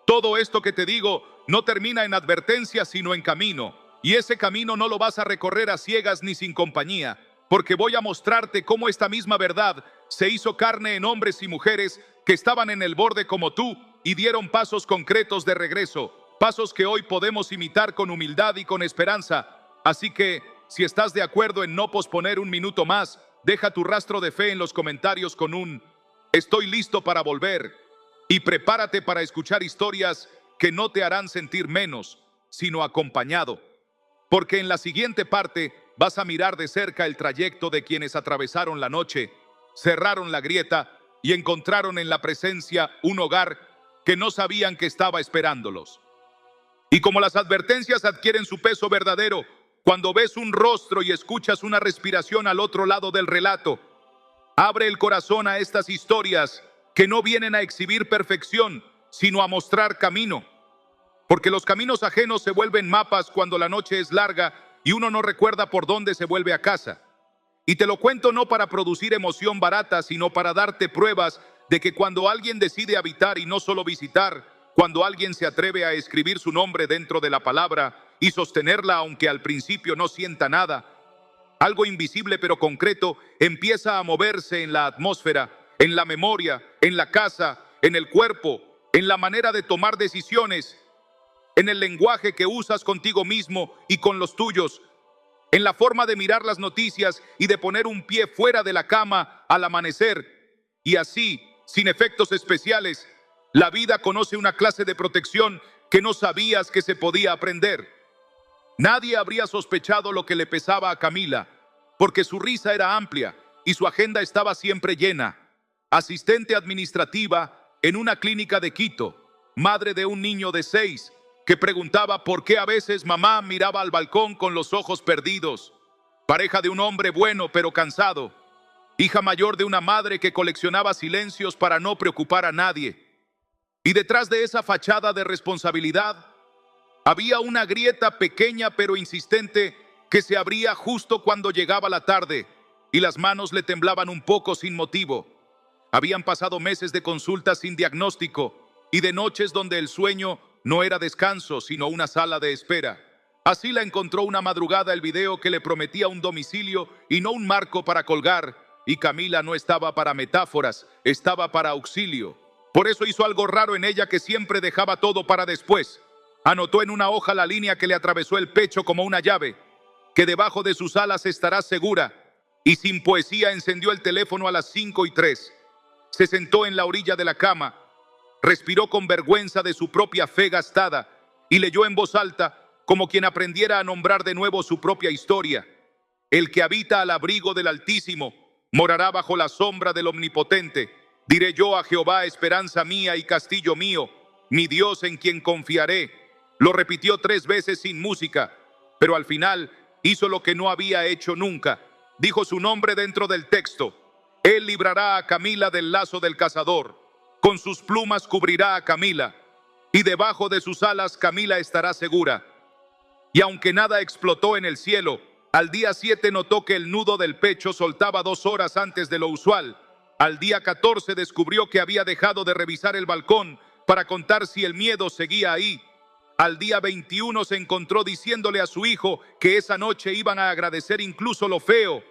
Todo esto que te digo no termina en advertencia, sino en camino. Y ese camino no lo vas a recorrer a ciegas ni sin compañía, porque voy a mostrarte cómo esta misma verdad se hizo carne en hombres y mujeres que estaban en el borde como tú y dieron pasos concretos de regreso, pasos que hoy podemos imitar con humildad y con esperanza. Así que, si estás de acuerdo en no posponer un minuto más, deja tu rastro de fe en los comentarios con un "estoy listo para volver", y prepárate para escuchar historias que no te harán sentir menos, sino acompañado. Porque en la siguiente parte vas a mirar de cerca el trayecto de quienes atravesaron la noche, cerraron la grieta y encontraron en la presencia un hogar que no sabían que estaba esperándolos. Y como las advertencias adquieren su peso verdadero cuando ves un rostro y escuchas una respiración al otro lado del relato, abre el corazón a estas historias que no vienen a exhibir perfección, sino a mostrar camino. Porque los caminos ajenos se vuelven mapas cuando la noche es larga y uno no recuerda por dónde se vuelve a casa. Y te lo cuento no para producir emoción barata, sino para darte pruebas de que cuando alguien decide habitar y no solo visitar, cuando alguien se atreve a escribir su nombre dentro de la palabra y sostenerla aunque al principio no sienta nada, algo invisible pero concreto empieza a moverse en la atmósfera, en la memoria, en la casa, en el cuerpo, en la manera de tomar decisiones, en el lenguaje que usas contigo mismo y con los tuyos. en la forma de mirar las noticias y de poner un pie fuera de la cama al amanecer. Y así, sin efectos especiales, la vida conoce una clase de protección que no sabías que se podía aprender. Nadie habría sospechado lo que le pesaba a Camila, porque su risa era amplia y su agenda estaba siempre llena. Asistente administrativa en una clínica de Quito, madre de un niño de 6, que preguntaba por qué a veces mamá miraba al balcón con los ojos perdidos. Pareja de un hombre bueno pero cansado. Hija mayor de una madre que coleccionaba silencios para no preocupar a nadie. Y detrás de esa fachada de responsabilidad, había una grieta pequeña pero insistente que se abría justo cuando llegaba la tarde y las manos le temblaban un poco sin motivo. Habían pasado meses de consultas sin diagnóstico y de noches donde el sueño no era descanso, sino una sala de espera. Así la encontró una madrugada el video que le prometía un domicilio y no un marco para colgar, y Camila no estaba para metáforas, estaba para auxilio. Por eso hizo algo raro en ella que siempre dejaba todo para después. Anotó en una hoja la línea que le atravesó el pecho como una llave, que debajo de sus alas estarás segura, y sin poesía encendió el teléfono a las 5:03. Se sentó en la orilla de la cama, respiró con vergüenza de su propia fe gastada y leyó en voz alta como quien aprendiera a nombrar de nuevo su propia historia. El que habita al abrigo del Altísimo morará bajo la sombra del Omnipotente. Diré yo a Jehová, esperanza mía y castillo mío, mi Dios en quien confiaré. Lo repitió 3 veces sin música, pero al final hizo lo que no había hecho nunca. Dijo su nombre dentro del texto. Él librará a Camila del lazo del cazador. Con sus plumas cubrirá a Camila, y debajo de sus alas Camila estará segura. Y aunque nada explotó en el cielo, al día 7 notó que el nudo del pecho soltaba 2 horas antes de lo usual. Al día 14 descubrió que había dejado de revisar el balcón para contar si el miedo seguía ahí. Al día 21 se encontró diciéndole a su hijo que esa noche iban a agradecer incluso lo feo.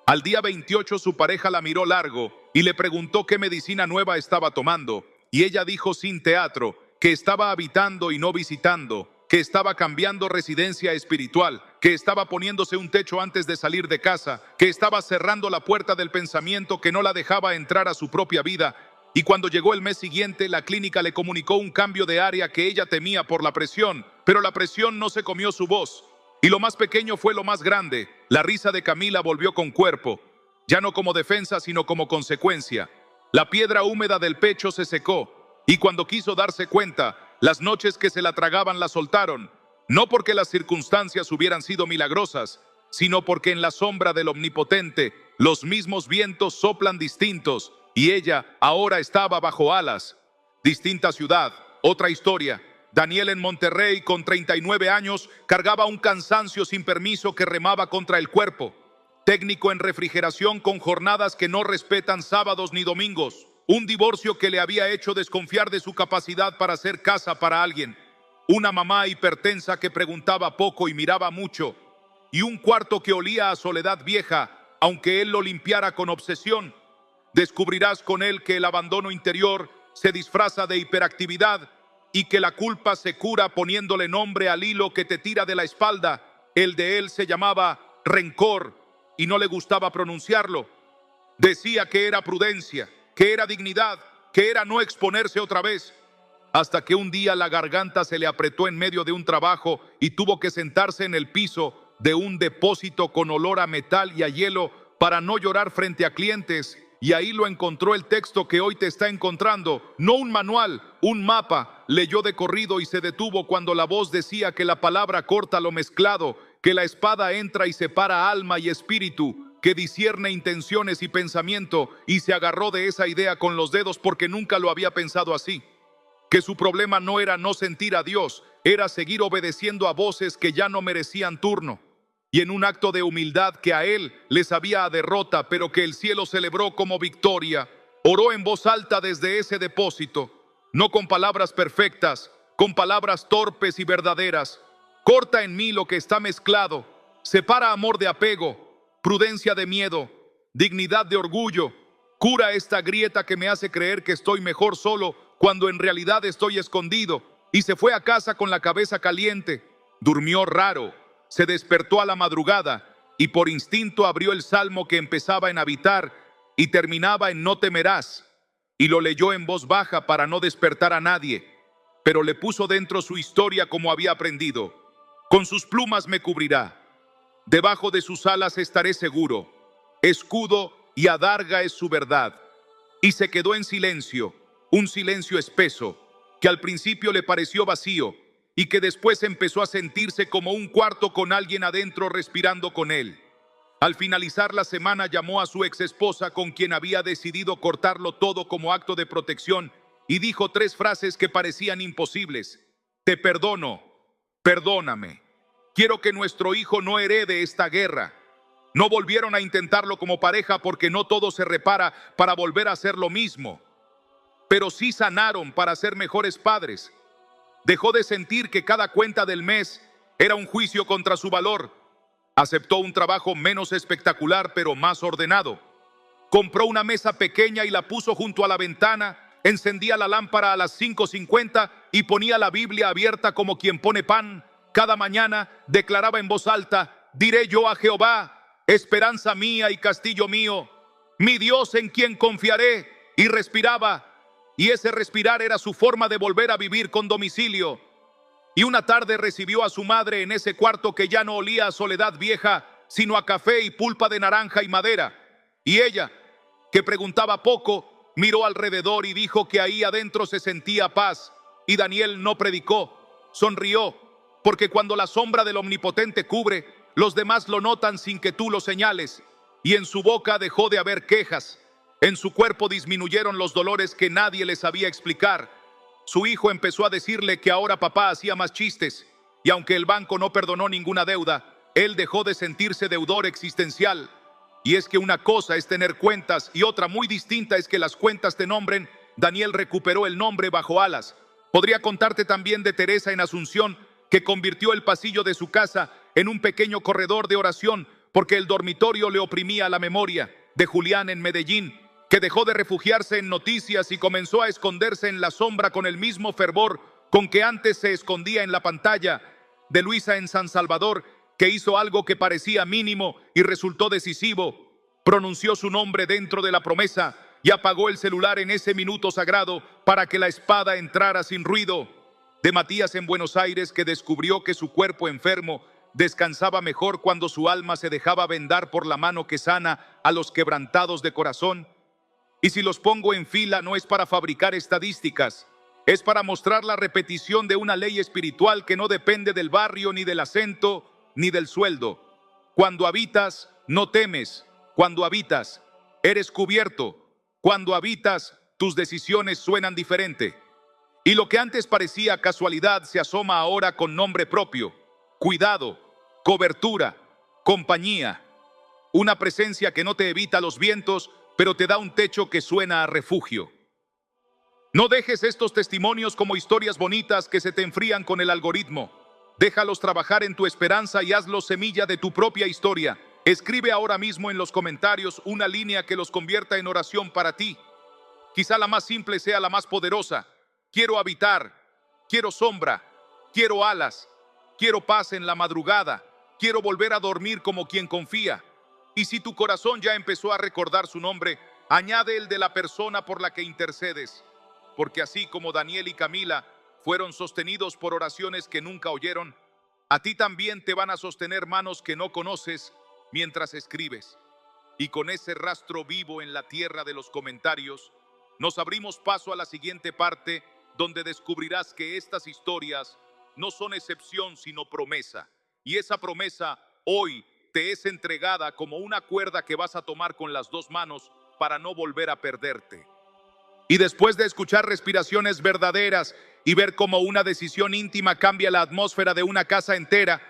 Al día 28 su pareja la miró largo y le preguntó qué medicina nueva estaba tomando. Y ella dijo sin teatro que estaba habitando y no visitando, que estaba cambiando residencia espiritual, que estaba poniéndose un techo antes de salir de casa, que estaba cerrando la puerta del pensamiento que no la dejaba entrar a su propia vida. Y cuando llegó el mes siguiente, la clínica le comunicó un cambio de área que ella temía por la presión, pero la presión no se comió su voz. Y lo más pequeño fue lo más grande. La risa de Camila volvió con cuerpo, ya no como defensa, sino como consecuencia. La piedra húmeda del pecho se secó, y cuando quiso darse cuenta, las noches que se la tragaban la soltaron, no porque las circunstancias hubieran sido milagrosas, sino porque en la sombra del Omnipotente los mismos vientos soplan distintos, y ella ahora estaba bajo alas. Distinta ciudad, otra historia. Daniel en Monterrey, con 39 años, cargaba un cansancio sin permiso que remaba contra el cuerpo. Técnico en refrigeración con jornadas que no respetan sábados ni domingos. Un divorcio que le había hecho desconfiar de su capacidad para hacer casa para alguien. Una mamá hipertensa que preguntaba poco y miraba mucho. Y un cuarto que olía a soledad vieja, aunque él lo limpiara con obsesión. Descubrirás con él que el abandono interior se disfraza de hiperactividad y que la culpa se cura poniéndole nombre al hilo que te tira de la espalda. El de él se llamaba rencor y no le gustaba pronunciarlo. Decía que era prudencia, que era dignidad, que era no exponerse otra vez. Hasta que un día la garganta se le apretó en medio de un trabajo y tuvo que sentarse en el piso de un depósito con olor a metal y a hielo para no llorar frente a clientes. Y ahí lo encontró el texto que hoy te está encontrando, no un manual, un mapa. Leyó de corrido y se detuvo cuando la voz decía que la palabra corta lo mezclado, que la espada entra y separa alma y espíritu, que discierne intenciones y pensamiento, y se agarró de esa idea con los dedos porque nunca lo había pensado así. Que su problema no era no sentir a Dios, era seguir obedeciendo a voces que ya no merecían turno. Y en un acto de humildad que a él le sabía a derrota, pero que el cielo celebró como victoria, oró en voz alta desde ese depósito, no con palabras perfectas, con palabras torpes y verdaderas. Corta en mí lo que está mezclado, separa amor de apego, prudencia de miedo, dignidad de orgullo, cura esta grieta que me hace creer que estoy mejor solo cuando en realidad estoy escondido. Y se fue a casa con la cabeza caliente, durmió raro. Se despertó a la madrugada y por instinto abrió el salmo que empezaba en habitar y terminaba en no temerás, y lo leyó en voz baja para no despertar a nadie, pero le puso dentro su historia como había aprendido. Con sus plumas me cubrirá, debajo de sus alas estaré seguro, escudo y adarga es su verdad. Y se quedó en silencio, un silencio espeso, que al principio le pareció vacío y que después empezó a sentirse como un cuarto con alguien adentro respirando con él. Al finalizar la semana llamó a su exesposa, con quien había decidido cortarlo todo como acto de protección, y dijo 3 frases que parecían imposibles. Te perdono, perdóname. Quiero que nuestro hijo no herede esta guerra. No volvieron a intentarlo como pareja porque no todo se repara para volver a hacer lo mismo. Pero sí sanaron para ser mejores padres. Dejó de sentir que cada cuenta del mes era un juicio contra su valor. Aceptó un trabajo menos espectacular pero más ordenado. Compró una mesa pequeña y la puso junto a la ventana. Encendía la lámpara a las 5:50 y ponía la Biblia abierta como quien pone pan. Cada mañana declaraba en voz alta: diré yo a Jehová, esperanza mía y castillo mío, mi Dios en quien confiaré. Y respiraba, y ese respirar era su forma de volver a vivir con domicilio. Y una tarde recibió a su madre en ese cuarto que ya no olía a soledad vieja, sino a café y pulpa de naranja y madera. Y ella, que preguntaba poco, miró alrededor y dijo que ahí adentro se sentía paz. Y Daniel no predicó, sonrió, porque cuando la sombra del Omnipotente cubre, los demás lo notan sin que tú lo señales. Y en su boca dejó de haber quejas. En su cuerpo disminuyeron los dolores que nadie le sabía explicar. Su hijo empezó a decirle que ahora papá hacía más chistes, y aunque el banco no perdonó ninguna deuda, él dejó de sentirse deudor existencial. Y es que una cosa es tener cuentas y otra muy distinta es que las cuentas te nombren. Daniel recuperó el nombre bajo alas. Podría contarte también de Teresa en Asunción, que convirtió el pasillo de su casa en un pequeño corredor de oración porque el dormitorio le oprimía la memoria. De Julián en Medellín, que dejó de refugiarse en noticias y comenzó a esconderse en la sombra con el mismo fervor con que antes se escondía en la pantalla. De Luisa en San Salvador, que hizo algo que parecía mínimo y resultó decisivo. Pronunció su nombre dentro de la promesa y apagó el celular en ese minuto sagrado para que la espada entrara sin ruido. De Matías en Buenos Aires, que descubrió que su cuerpo enfermo descansaba mejor cuando su alma se dejaba vendar por la mano que sana a los quebrantados de corazón. Y si los pongo en fila no es para fabricar estadísticas, es para mostrar la repetición de una ley espiritual que no depende del barrio, ni del acento, ni del sueldo. Cuando habitas, no temes. Cuando habitas, eres cubierto. Cuando habitas, tus decisiones suenan diferente. Y lo que antes parecía casualidad se asoma ahora con nombre propio. Cuidado, cobertura, compañía. Una presencia que no te evita los vientos, pero te da un techo que suena a refugio. No dejes estos testimonios como historias bonitas que se te enfrían con el algoritmo. Déjalos trabajar en tu esperanza y hazlos semilla de tu propia historia. Escribe ahora mismo en los comentarios una línea que los convierta en oración para ti. Quizá la más simple sea la más poderosa. Quiero habitar, quiero sombra, quiero alas, quiero paz en la madrugada, quiero volver a dormir como quien confía. Y si tu corazón ya empezó a recordar su nombre, añade el de la persona por la que intercedes. Porque así como Daniel y Camila fueron sostenidos por oraciones que nunca oyeron, a ti también te van a sostener manos que no conoces mientras escribes. Y con ese rastro vivo en la tierra de los comentarios, nos abrimos paso a la siguiente parte, donde descubrirás que estas historias no son excepción sino promesa. Y esa promesa hoy te es entregada como una cuerda que vas a tomar con las 2 manos para no volver a perderte. Y después de escuchar respiraciones verdaderas y ver cómo una decisión íntima cambia la atmósfera de una casa entera,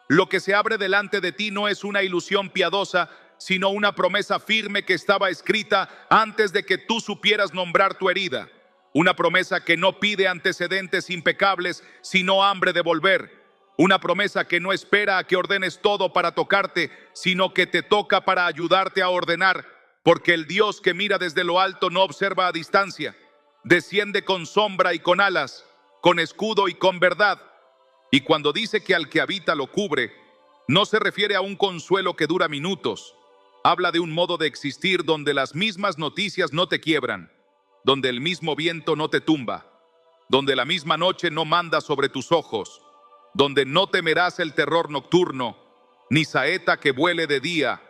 lo que se abre delante de ti no es una ilusión piadosa, sino una promesa firme que estaba escrita antes de que tú supieras nombrar tu herida. Una promesa que no pide antecedentes impecables, sino hambre de volver. Una promesa que no espera a que ordenes todo para tocarte, sino que te toca para ayudarte a ordenar, porque el Dios que mira desde lo alto no observa a distancia. Desciende con sombra y con alas, con escudo y con verdad. Y cuando dice que al que habita lo cubre, No se refiere a un consuelo que dura minutos. Habla de un modo de existir donde las mismas noticias no te quiebran, donde el mismo viento no te tumba, donde la misma noche no manda sobre tus ojos, donde no temerás el terror nocturno, ni saeta que vuele de día,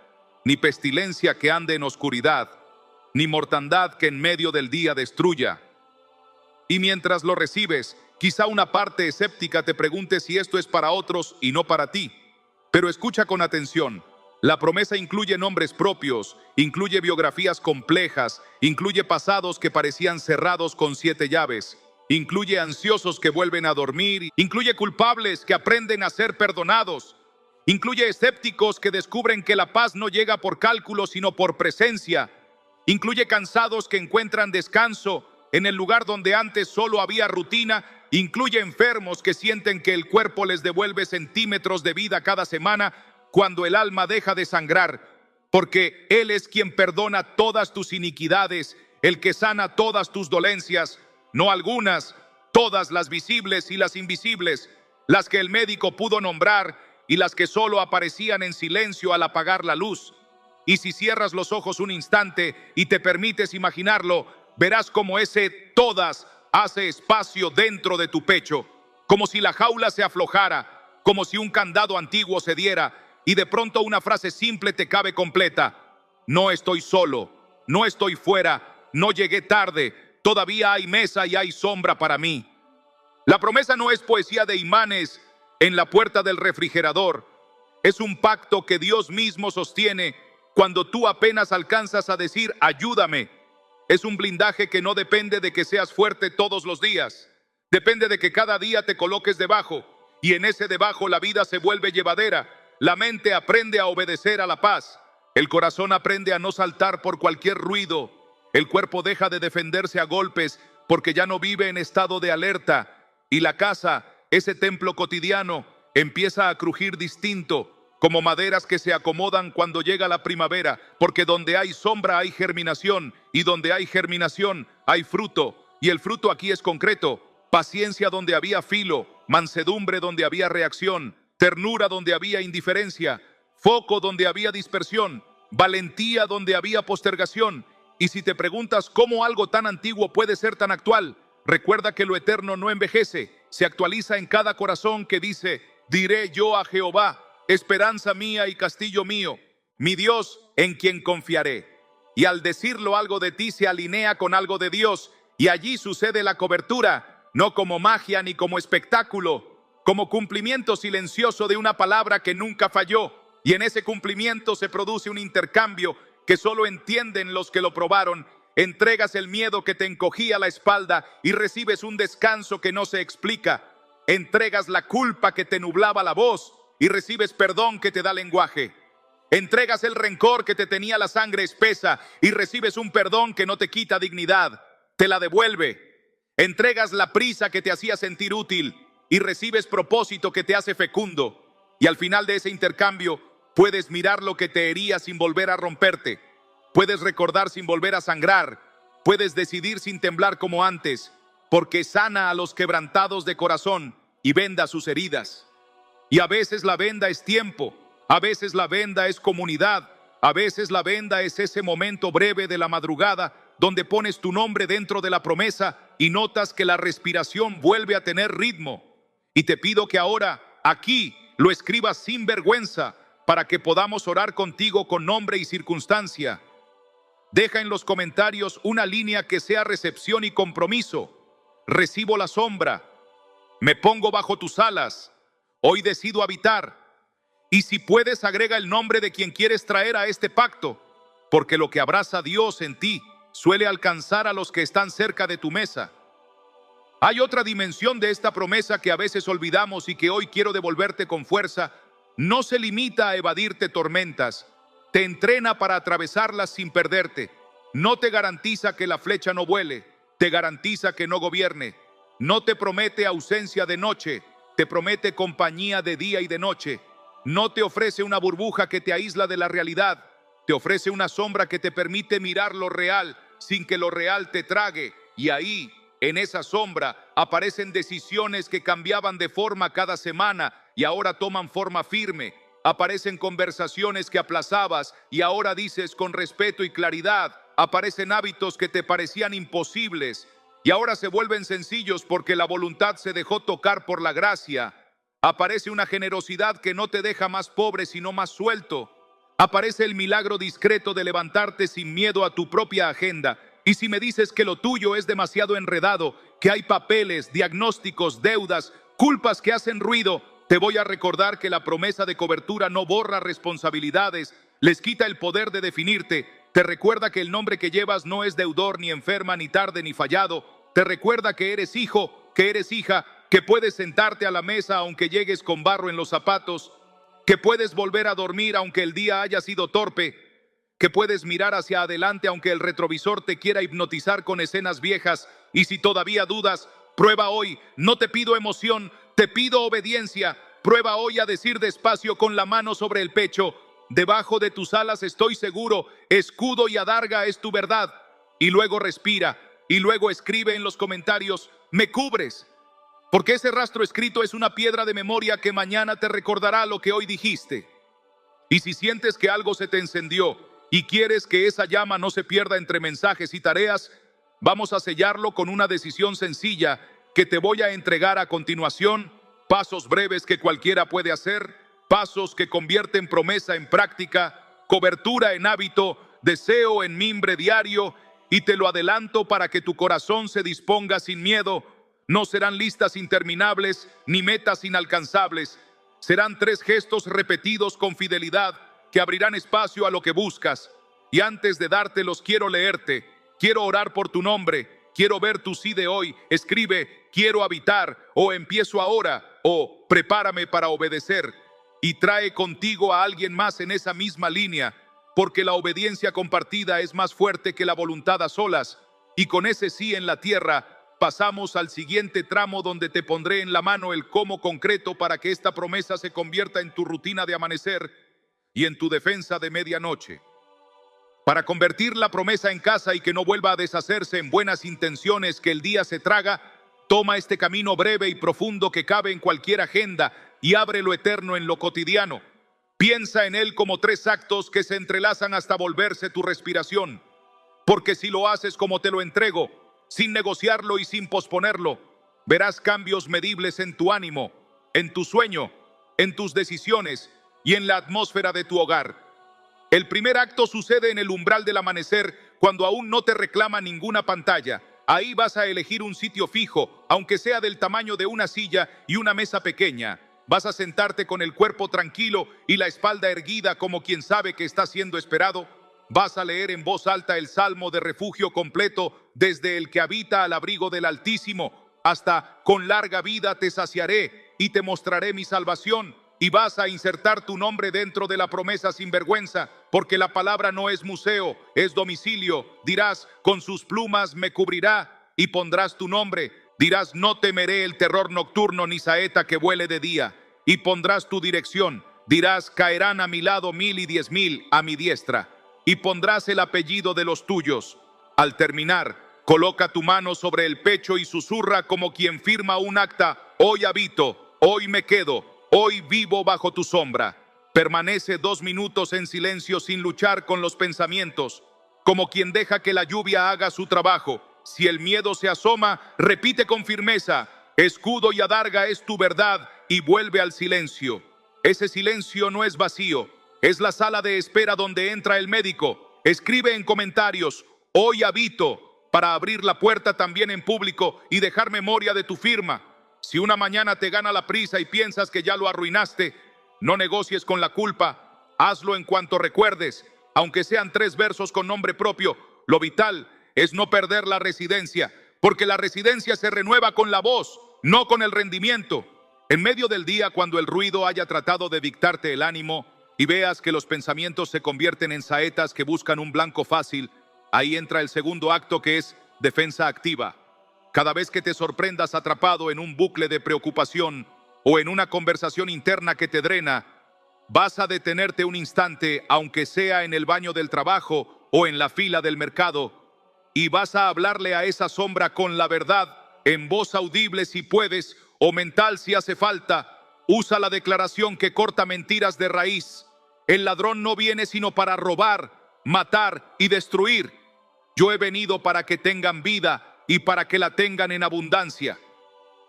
ni pestilencia que ande en oscuridad, ni mortandad que en medio del día destruya. Y mientras lo recibes, quizá una parte escéptica te pregunte si esto es para otros y no para ti. Pero escucha con atención. La promesa incluye nombres propios, incluye biografías complejas, incluye pasados que parecían cerrados con 7 llaves, incluye ansiosos que vuelven a dormir, incluye culpables que aprenden a ser perdonados, incluye escépticos que descubren que la paz no llega por cálculo sino por presencia, incluye cansados que encuentran descanso en el lugar donde antes solo había rutina, incluye enfermos que sienten que el cuerpo les devuelve centímetros de vida cada semana cuando el alma deja de sangrar, porque Él es quien perdona todas tus iniquidades, el que sana todas tus dolencias, no algunas, todas las visibles y las invisibles, las que el médico pudo nombrar y las que solo aparecían en silencio al apagar la luz. Y si cierras los ojos un instante y te permites imaginarlo, verás como ese todas hace espacio dentro de tu pecho, como si la jaula se aflojara, como si un candado antiguo se diera y de pronto una frase simple te cabe completa. No estoy solo, no estoy fuera, no llegué tarde, todavía hay mesa y hay sombra para mí. La promesa no es poesía de imanes en la puerta del refrigerador, es un pacto que Dios mismo sostiene cuando tú apenas alcanzas a decir ayúdame. Es un blindaje que no depende de que seas fuerte todos los días, depende de que cada día te coloques debajo y en ese debajo la vida se vuelve llevadera. La mente aprende a obedecer a la paz. El corazón aprende a no saltar por cualquier ruido. El cuerpo deja de defenderse a golpes porque ya no vive en estado de alerta. Y la casa, ese templo cotidiano, empieza a crujir distinto, como maderas que se acomodan cuando llega la primavera, porque donde hay sombra hay germinación, y donde hay germinación hay fruto. Y el fruto aquí es concreto: paciencia donde había filo, mansedumbre donde había reacción, ternura donde había indiferencia, foco donde había dispersión, valentía donde había postergación. Y si te preguntas cómo algo tan antiguo puede ser tan actual, recuerda que lo eterno no envejece, se actualiza en cada corazón que dice: diré yo a Jehová, esperanza mía y castillo mío, mi Dios en quien confiaré. Y al decirlo, algo de ti se alinea con algo de Dios, y allí sucede la cobertura, no como magia ni como espectáculo, como cumplimiento silencioso de una palabra que nunca falló. Y en ese cumplimiento se produce un intercambio que solo entienden los que lo probaron. Entregas el miedo que te encogía la espalda y recibes un descanso que no se explica. Entregas la culpa que te nublaba la voz y recibes perdón que te da lenguaje. Entregas el rencor que te tenía la sangre espesa y recibes un perdón que no te quita dignidad, te la devuelve. Entregas la prisa que te hacía sentir útil y recibes propósito que te hace fecundo. Y al final de ese intercambio puedes mirar lo que te hería sin volver a romperte. Puedes recordar sin volver a sangrar. Puedes decidir sin temblar como antes, porque sana a los quebrantados de corazón y venda sus heridas. Y a veces la venda es tiempo, a veces la venda es comunidad, a veces la venda es ese momento breve de la madrugada donde pones tu nombre dentro de la promesa y notas que la respiración vuelve a tener ritmo. Y te pido que ahora, aquí, lo escribas sin vergüenza para que podamos orar contigo con nombre y circunstancia. Deja en los comentarios una línea que sea recepción y compromiso. Recibo la sombra, me pongo bajo tus alas, hoy decido habitar. Y si puedes, agrega el nombre de quien quieres traer a este pacto, porque lo que abraza a Dios en ti suele alcanzar a los que están cerca de tu mesa. Hay otra dimensión de esta promesa que a veces olvidamos y que hoy quiero devolverte con fuerza. No se limita a evadirte tormentas, te entrena para atravesarlas sin perderte. No te garantiza que la flecha no vuele, te garantiza que no gobierne. No te promete ausencia de noche, te promete compañía de día y de noche. No te ofrece una burbuja que te aísla de la realidad, te ofrece una sombra que te permite mirar lo real sin que lo real te trague. Y ahí, en esa sombra, aparecen decisiones que cambiaban de forma cada semana y ahora toman forma firme. Aparecen conversaciones que aplazabas y ahora dices con respeto y claridad. Aparecen hábitos que te parecían imposibles y ahora se vuelven sencillos porque la voluntad se dejó tocar por la gracia. Aparece una generosidad que no te deja más pobre sino más suelto. Aparece el milagro discreto de levantarte sin miedo a tu propia agenda. Y si me dices que lo tuyo es demasiado enredado, que hay papeles, diagnósticos, deudas, culpas que hacen ruido, te voy a recordar que la promesa de cobertura no borra responsabilidades, les quita el poder de definirte. Te recuerda que el nombre que llevas no es deudor, ni enferma, ni tarde, ni fallado. Te recuerda que eres hijo, que eres hija, que puedes sentarte a la mesa aunque llegues con barro en los zapatos, que puedes volver a dormir aunque el día haya sido torpe, que puedes mirar hacia adelante aunque el retrovisor te quiera hipnotizar con escenas viejas. Y si todavía dudas, prueba hoy. No te pido emoción, te pido obediencia. Prueba hoy a decir despacio con la mano sobre el pecho: debajo de tus alas estoy seguro, escudo y adarga es tu verdad. Y luego respira, y luego escribe en los comentarios: me cubres. Porque ese rastro escrito es una piedra de memoria que mañana te recordará lo que hoy dijiste. Y si sientes que algo se te encendió y quieres que esa llama no se pierda entre mensajes y tareas, vamos a sellarlo con una decisión sencilla que te voy a entregar a continuación. Pasos breves que cualquiera puede hacer, pasos que convierten promesa en práctica, cobertura en hábito, deseo en mimbre diario, y te lo adelanto para que tu corazón se disponga sin miedo. No serán listas interminables ni metas inalcanzables. Serán 3 gestos repetidos con fidelidad que abrirán espacio a lo que buscas. Y antes de dártelos quiero leerte, quiero orar por tu nombre, quiero ver tu sí de hoy. Escribe: quiero habitar, o empiezo ahora, o prepárame para obedecer. Y trae contigo a alguien más en esa misma línea, porque la obediencia compartida es más fuerte que la voluntad a solas. Y con ese sí en la tierra, pasamos al siguiente tramo donde te pondré en la mano el cómo concreto para que esta promesa se convierta en tu rutina de amanecer y en tu defensa de medianoche. Para convertir la promesa en casa y que no vuelva a deshacerse en buenas intenciones que el día se traga, toma este camino breve y profundo que cabe en cualquier agenda y abre lo eterno en lo cotidiano. Piensa en él como 3 actos que se entrelazan hasta volverse tu respiración. Porque si lo haces como te lo entrego, sin negociarlo y sin posponerlo, verás cambios medibles en tu ánimo, en tu sueño, en tus decisiones y en la atmósfera de tu hogar. El primer acto sucede en el umbral del amanecer, cuando aún no te reclama ninguna pantalla. Ahí vas a elegir un sitio fijo, aunque sea del tamaño de una silla y una mesa pequeña. Vas a sentarte con el cuerpo tranquilo y la espalda erguida como quien sabe que está siendo esperado. Vas a leer en voz alta el salmo de refugio completo, desde el que habita al abrigo del Altísimo hasta con larga vida te saciaré y te mostraré mi salvación. Y vas a insertar tu nombre dentro de la promesa sin vergüenza, porque la palabra no es museo, es domicilio. Dirás: con sus plumas me cubrirá, y pondrás tu nombre. Dirás: no temeré el terror nocturno ni saeta que vuele de día, y pondrás tu dirección. Dirás: caerán a mi lado 1000 y 10.000 a mi diestra, y pondrás el apellido de los tuyos. Al terminar, coloca tu mano sobre el pecho y susurra como quien firma un acta: hoy habito, hoy me quedo, hoy vivo bajo tu sombra. Permanece 2 minutos en silencio sin luchar con los pensamientos, como quien deja que la lluvia haga su trabajo. Si el miedo se asoma, repite con firmeza: escudo y adarga es tu verdad, y vuelve al silencio. Ese silencio no es vacío, es la sala de espera donde entra el médico. Escribe en comentarios: hoy habito, para abrir la puerta también en público y dejar memoria de tu firma. Si una mañana te gana la prisa y piensas que ya lo arruinaste, no negocies con la culpa. Hazlo en cuanto recuerdes, aunque sean 3 versos con nombre propio. Lo vital es no perder la residencia, porque la residencia se renueva con la voz, no con el rendimiento. En medio del día, cuando el ruido haya tratado de dictarte el ánimo y veas que los pensamientos se convierten en saetas que buscan un blanco fácil, ahí entra el segundo acto, que es defensa activa. Cada vez que te sorprendas atrapado en un bucle de preocupación o en una conversación interna que te drena, vas a detenerte un instante, aunque sea en el baño del trabajo o en la fila del mercado, y vas a hablarle a esa sombra con la verdad, en voz audible si puedes, o mental si hace falta. usa la declaración que corta mentiras de raíz. El ladrón no viene sino para robar, matar y destruir. Yo he venido para que tengan vida y para que la tengan en abundancia.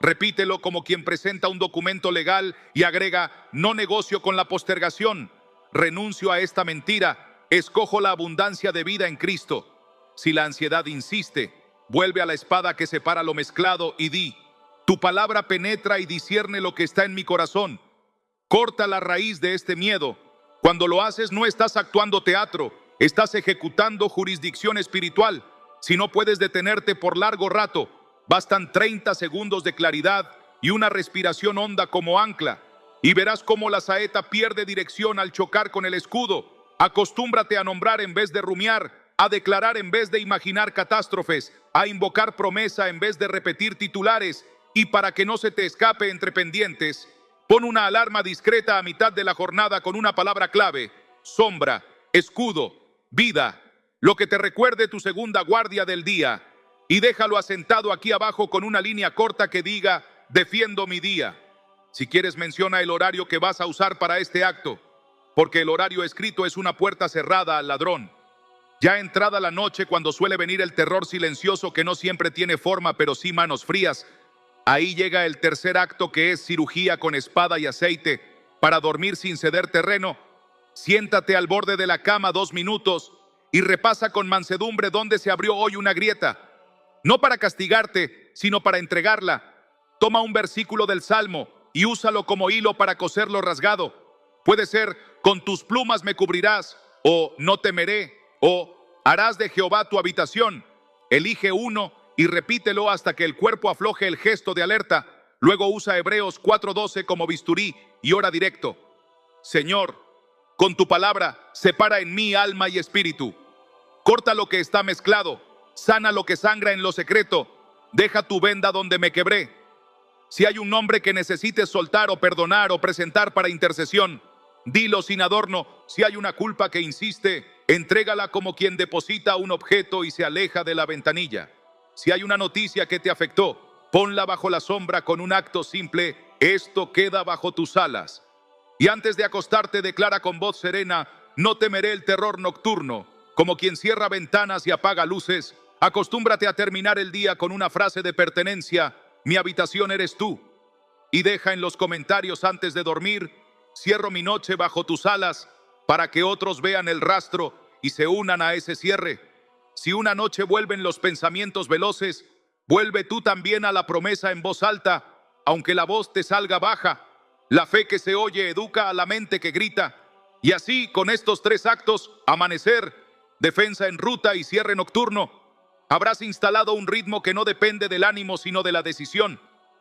Repítelo como quien presenta un documento legal y agrega: no negocio con la postergación, renuncio a esta mentira, escojo la abundancia de vida en Cristo. Si la ansiedad insiste, vuelve a la espada que separa lo mezclado y di: tu palabra penetra y discierne lo que está en mi corazón. Corta la raíz de este miedo. Cuando lo haces no estás actuando teatro, estás ejecutando jurisdicción espiritual. Si no puedes detenerte por largo rato, bastan 30 segundos de claridad y una respiración honda como ancla, y verás cómo la saeta pierde dirección al chocar con el escudo. Acostúmbrate a nombrar en vez de rumiar, a declarar en vez de imaginar catástrofes, a invocar promesa en vez de repetir titulares, y para que no se te escape entre pendientes, pon una alarma discreta a mitad de la jornada con una palabra clave: sombra, escudo, vida, lo que te recuerde tu segunda guardia del día, y déjalo asentado aquí abajo con una línea corta que diga: defiendo mi día. Si quieres, menciona el horario que vas a usar para este acto, porque el horario escrito es una puerta cerrada al ladrón. Ya entrada la noche, cuando suele venir el terror silencioso que no siempre tiene forma, pero sí manos frías, ahí llega el tercer acto, que es cirugía con espada y aceite para dormir sin ceder terreno. Siéntate al borde de la cama 2 minutos y repasa con mansedumbre dónde se abrió hoy una grieta. No para castigarte, sino para entregarla. Toma un versículo del Salmo y úsalo como hilo para coser lo rasgado. Puede ser: con tus plumas me cubrirás, o no temeré, o harás de Jehová tu habitación. Elige uno y repítelo hasta que el cuerpo afloje el gesto de alerta. Luego usa Hebreos 4:12 como bisturí y ora directo: Señor, con tu palabra separa en mí alma y espíritu. Corta lo que está mezclado, sana lo que sangra en lo secreto, deja tu venda donde me quebré. Si hay un nombre que necesites soltar o perdonar o presentar para intercesión, dilo sin adorno. Si hay una culpa que insiste, entrégala como quien deposita un objeto y se aleja de la ventanilla. Si hay una noticia que te afectó, ponla bajo la sombra con un acto simple: esto queda bajo tus alas. Y antes de acostarte, declara con voz serena: no temeré el terror nocturno. Como quien cierra ventanas y apaga luces, acostúmbrate a terminar el día con una frase de pertenencia: mi habitación eres tú. Y deja en los comentarios antes de dormir: cierro mi noche bajo tus alas, para que otros vean el rastro y se unan a ese cierre. Si una noche vuelven los pensamientos veloces, vuelve tú también a la promesa en voz alta, aunque la voz te salga baja. La fe que se oye educa a la mente que grita. Y así, con estos 3 actos: amanecer, defensa en ruta y cierre nocturno, habrás instalado un ritmo que no depende del ánimo sino de la decisión.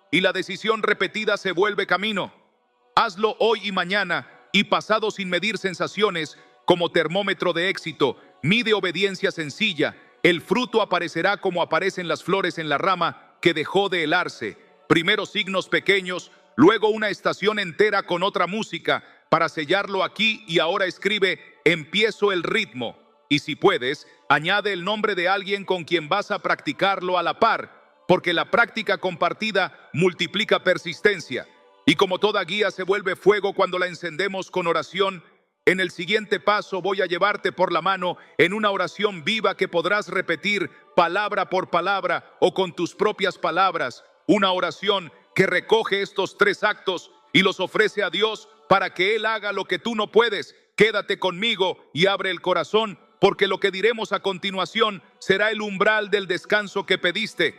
Y la decisión repetida se vuelve camino. Hazlo hoy y mañana y pasado sin medir sensaciones. Como termómetro de éxito, mide obediencia sencilla. El fruto aparecerá como aparecen las flores en la rama que dejó de helarse. Primero signos pequeños, luego una estación entera con otra música. Para sellarlo aquí y ahora escribe: empiezo el ritmo. Y si puedes, añade el nombre de alguien con quien vas a practicarlo a la par, porque la práctica compartida multiplica persistencia. Y como toda guía se vuelve fuego cuando la encendemos con oración, en el siguiente paso voy a llevarte por la mano en una oración viva que podrás repetir palabra por palabra o con tus propias palabras. Una oración que recoge estos 3 actos y los ofrece a Dios para que Él haga lo que tú no puedes. Quédate conmigo y abre el corazón, porque lo que diremos a continuación será el umbral del descanso que pediste.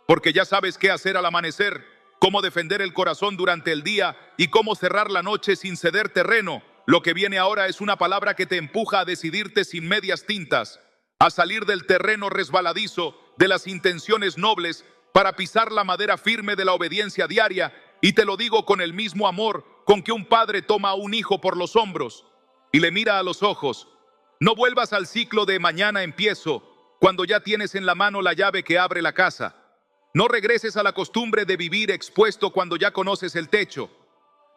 Porque ya sabes qué hacer al amanecer, cómo defender el corazón durante el día y cómo cerrar la noche sin ceder terreno. Lo que viene ahora es una palabra que te empuja a decidirte sin medias tintas, a salir del terreno resbaladizo de las intenciones nobles para pisar la madera firme de la obediencia diaria. Y te lo digo con el mismo amor con que un padre toma a un hijo por los hombros y le mira a los ojos. No vuelvas al ciclo de mañana empiezo, cuando ya tienes en la mano la llave que abre la casa. No regreses a la costumbre de vivir expuesto cuando ya conoces el techo.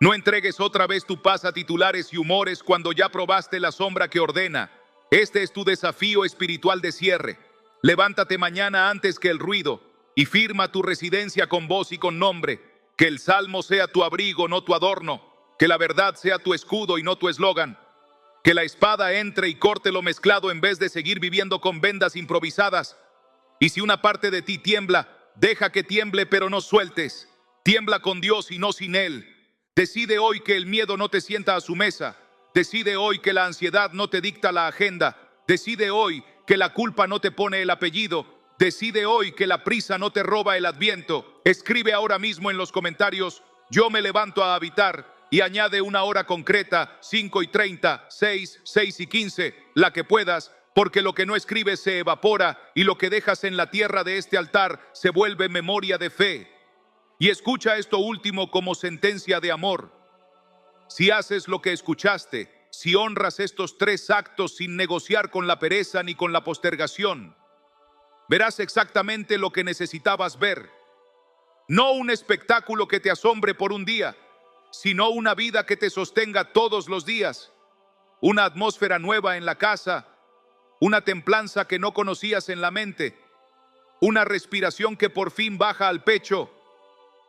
No entregues otra vez tu paz a titulares y humores cuando ya probaste la sombra que ordena. Este es tu desafío espiritual de cierre. Levántate mañana antes que el ruido y firma tu residencia con voz y con nombre. Que el salmo sea tu abrigo, no tu adorno. Que la verdad sea tu escudo y no tu eslogan. Que la espada entre y corte lo mezclado en vez de seguir viviendo con vendas improvisadas. Y si una parte de ti tiembla, deja que tiemble, pero no sueltes. Tiembla con Dios y no sin Él. Decide hoy que el miedo no te sienta a su mesa. Decide hoy que la ansiedad no te dicta la agenda. Decide hoy que la culpa no te pone el apellido. Decide hoy que la prisa no te roba el adviento. Escribe ahora mismo en los comentarios: yo me levanto a habitar, y añade una hora concreta, 5:30, 6, 6:15, la que puedas, porque lo que no escribes se evapora y lo que dejas en la tierra de este altar se vuelve memoria de fe. Y escucha esto último como sentencia de amor. Si haces lo que escuchaste, si honras estos 3 actos sin negociar con la pereza ni con la postergación, verás exactamente lo que necesitabas ver. No un espectáculo que te asombre por un día, sino una vida que te sostenga todos los días. Una atmósfera nueva en la casa, una templanza que no conocías en la mente, una respiración que por fin baja al pecho,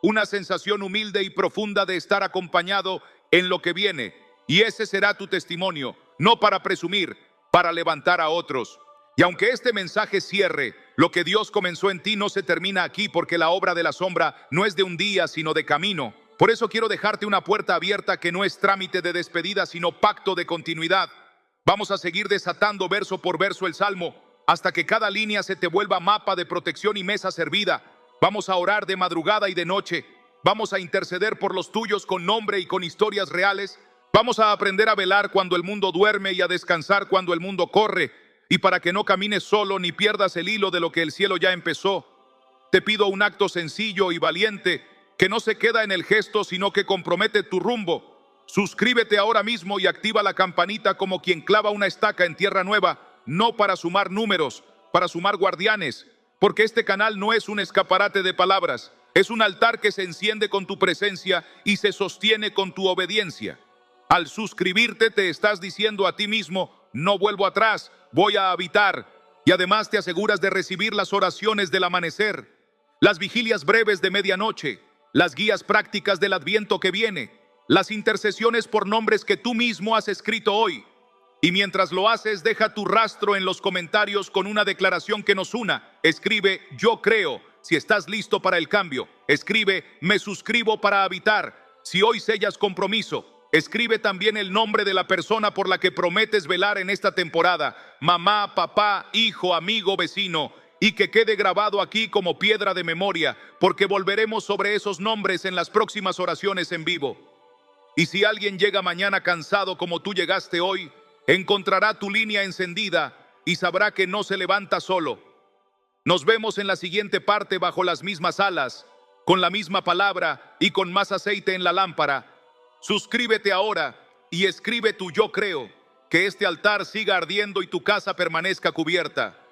una sensación humilde y profunda de estar acompañado en lo que viene. Y ese será tu testimonio, no para presumir, para levantar a otros. Y aunque este mensaje cierre, lo que Dios comenzó en ti no se termina aquí, porque la obra de la sombra no es de un día, sino de camino. Por eso quiero dejarte una puerta abierta que no es trámite de despedida, sino pacto de continuidad. Vamos a seguir desatando verso por verso el Salmo, hasta que cada línea se te vuelva mapa de protección y mesa servida. Vamos a orar de madrugada y de noche. Vamos a interceder por los tuyos con nombre y con historias reales. Vamos a aprender a velar cuando el mundo duerme y a descansar cuando el mundo corre. Y para que no camines solo ni pierdas el hilo de lo que el cielo ya empezó, te pido un acto sencillo y valiente que no se queda en el gesto, sino que compromete tu rumbo. Suscríbete ahora mismo y activa la campanita como quien clava una estaca en tierra nueva, no para sumar números, para sumar guardianes, porque este canal no es un escaparate de palabras, es un altar que se enciende con tu presencia y se sostiene con tu obediencia. Al suscribirte te estás diciendo a ti mismo: no vuelvo atrás, voy a habitar. Y además te aseguras de recibir las oraciones del amanecer, las vigilias breves de medianoche, las guías prácticas del Adviento que viene, las intercesiones por nombres que tú mismo has escrito hoy. Y mientras lo haces, deja tu rastro en los comentarios con una declaración que nos una. Escribe: yo creo, si estás listo para el cambio. Escribe: me suscribo para habitar, si hoy sellas compromiso. Escribe también el nombre de la persona por la que prometes velar en esta temporada: mamá, papá, hijo, amigo, vecino. Y que quede grabado aquí como piedra de memoria, porque volveremos sobre esos nombres en las próximas oraciones en vivo. Y si alguien llega mañana cansado como tú llegaste hoy, encontrará tu línea encendida y sabrá que no se levanta solo. Nos vemos en la siguiente parte bajo las mismas alas, con la misma palabra y con más aceite en la lámpara. Suscríbete ahora y escribe tu yo creo, que este altar siga ardiendo y tu casa permanezca cubierta.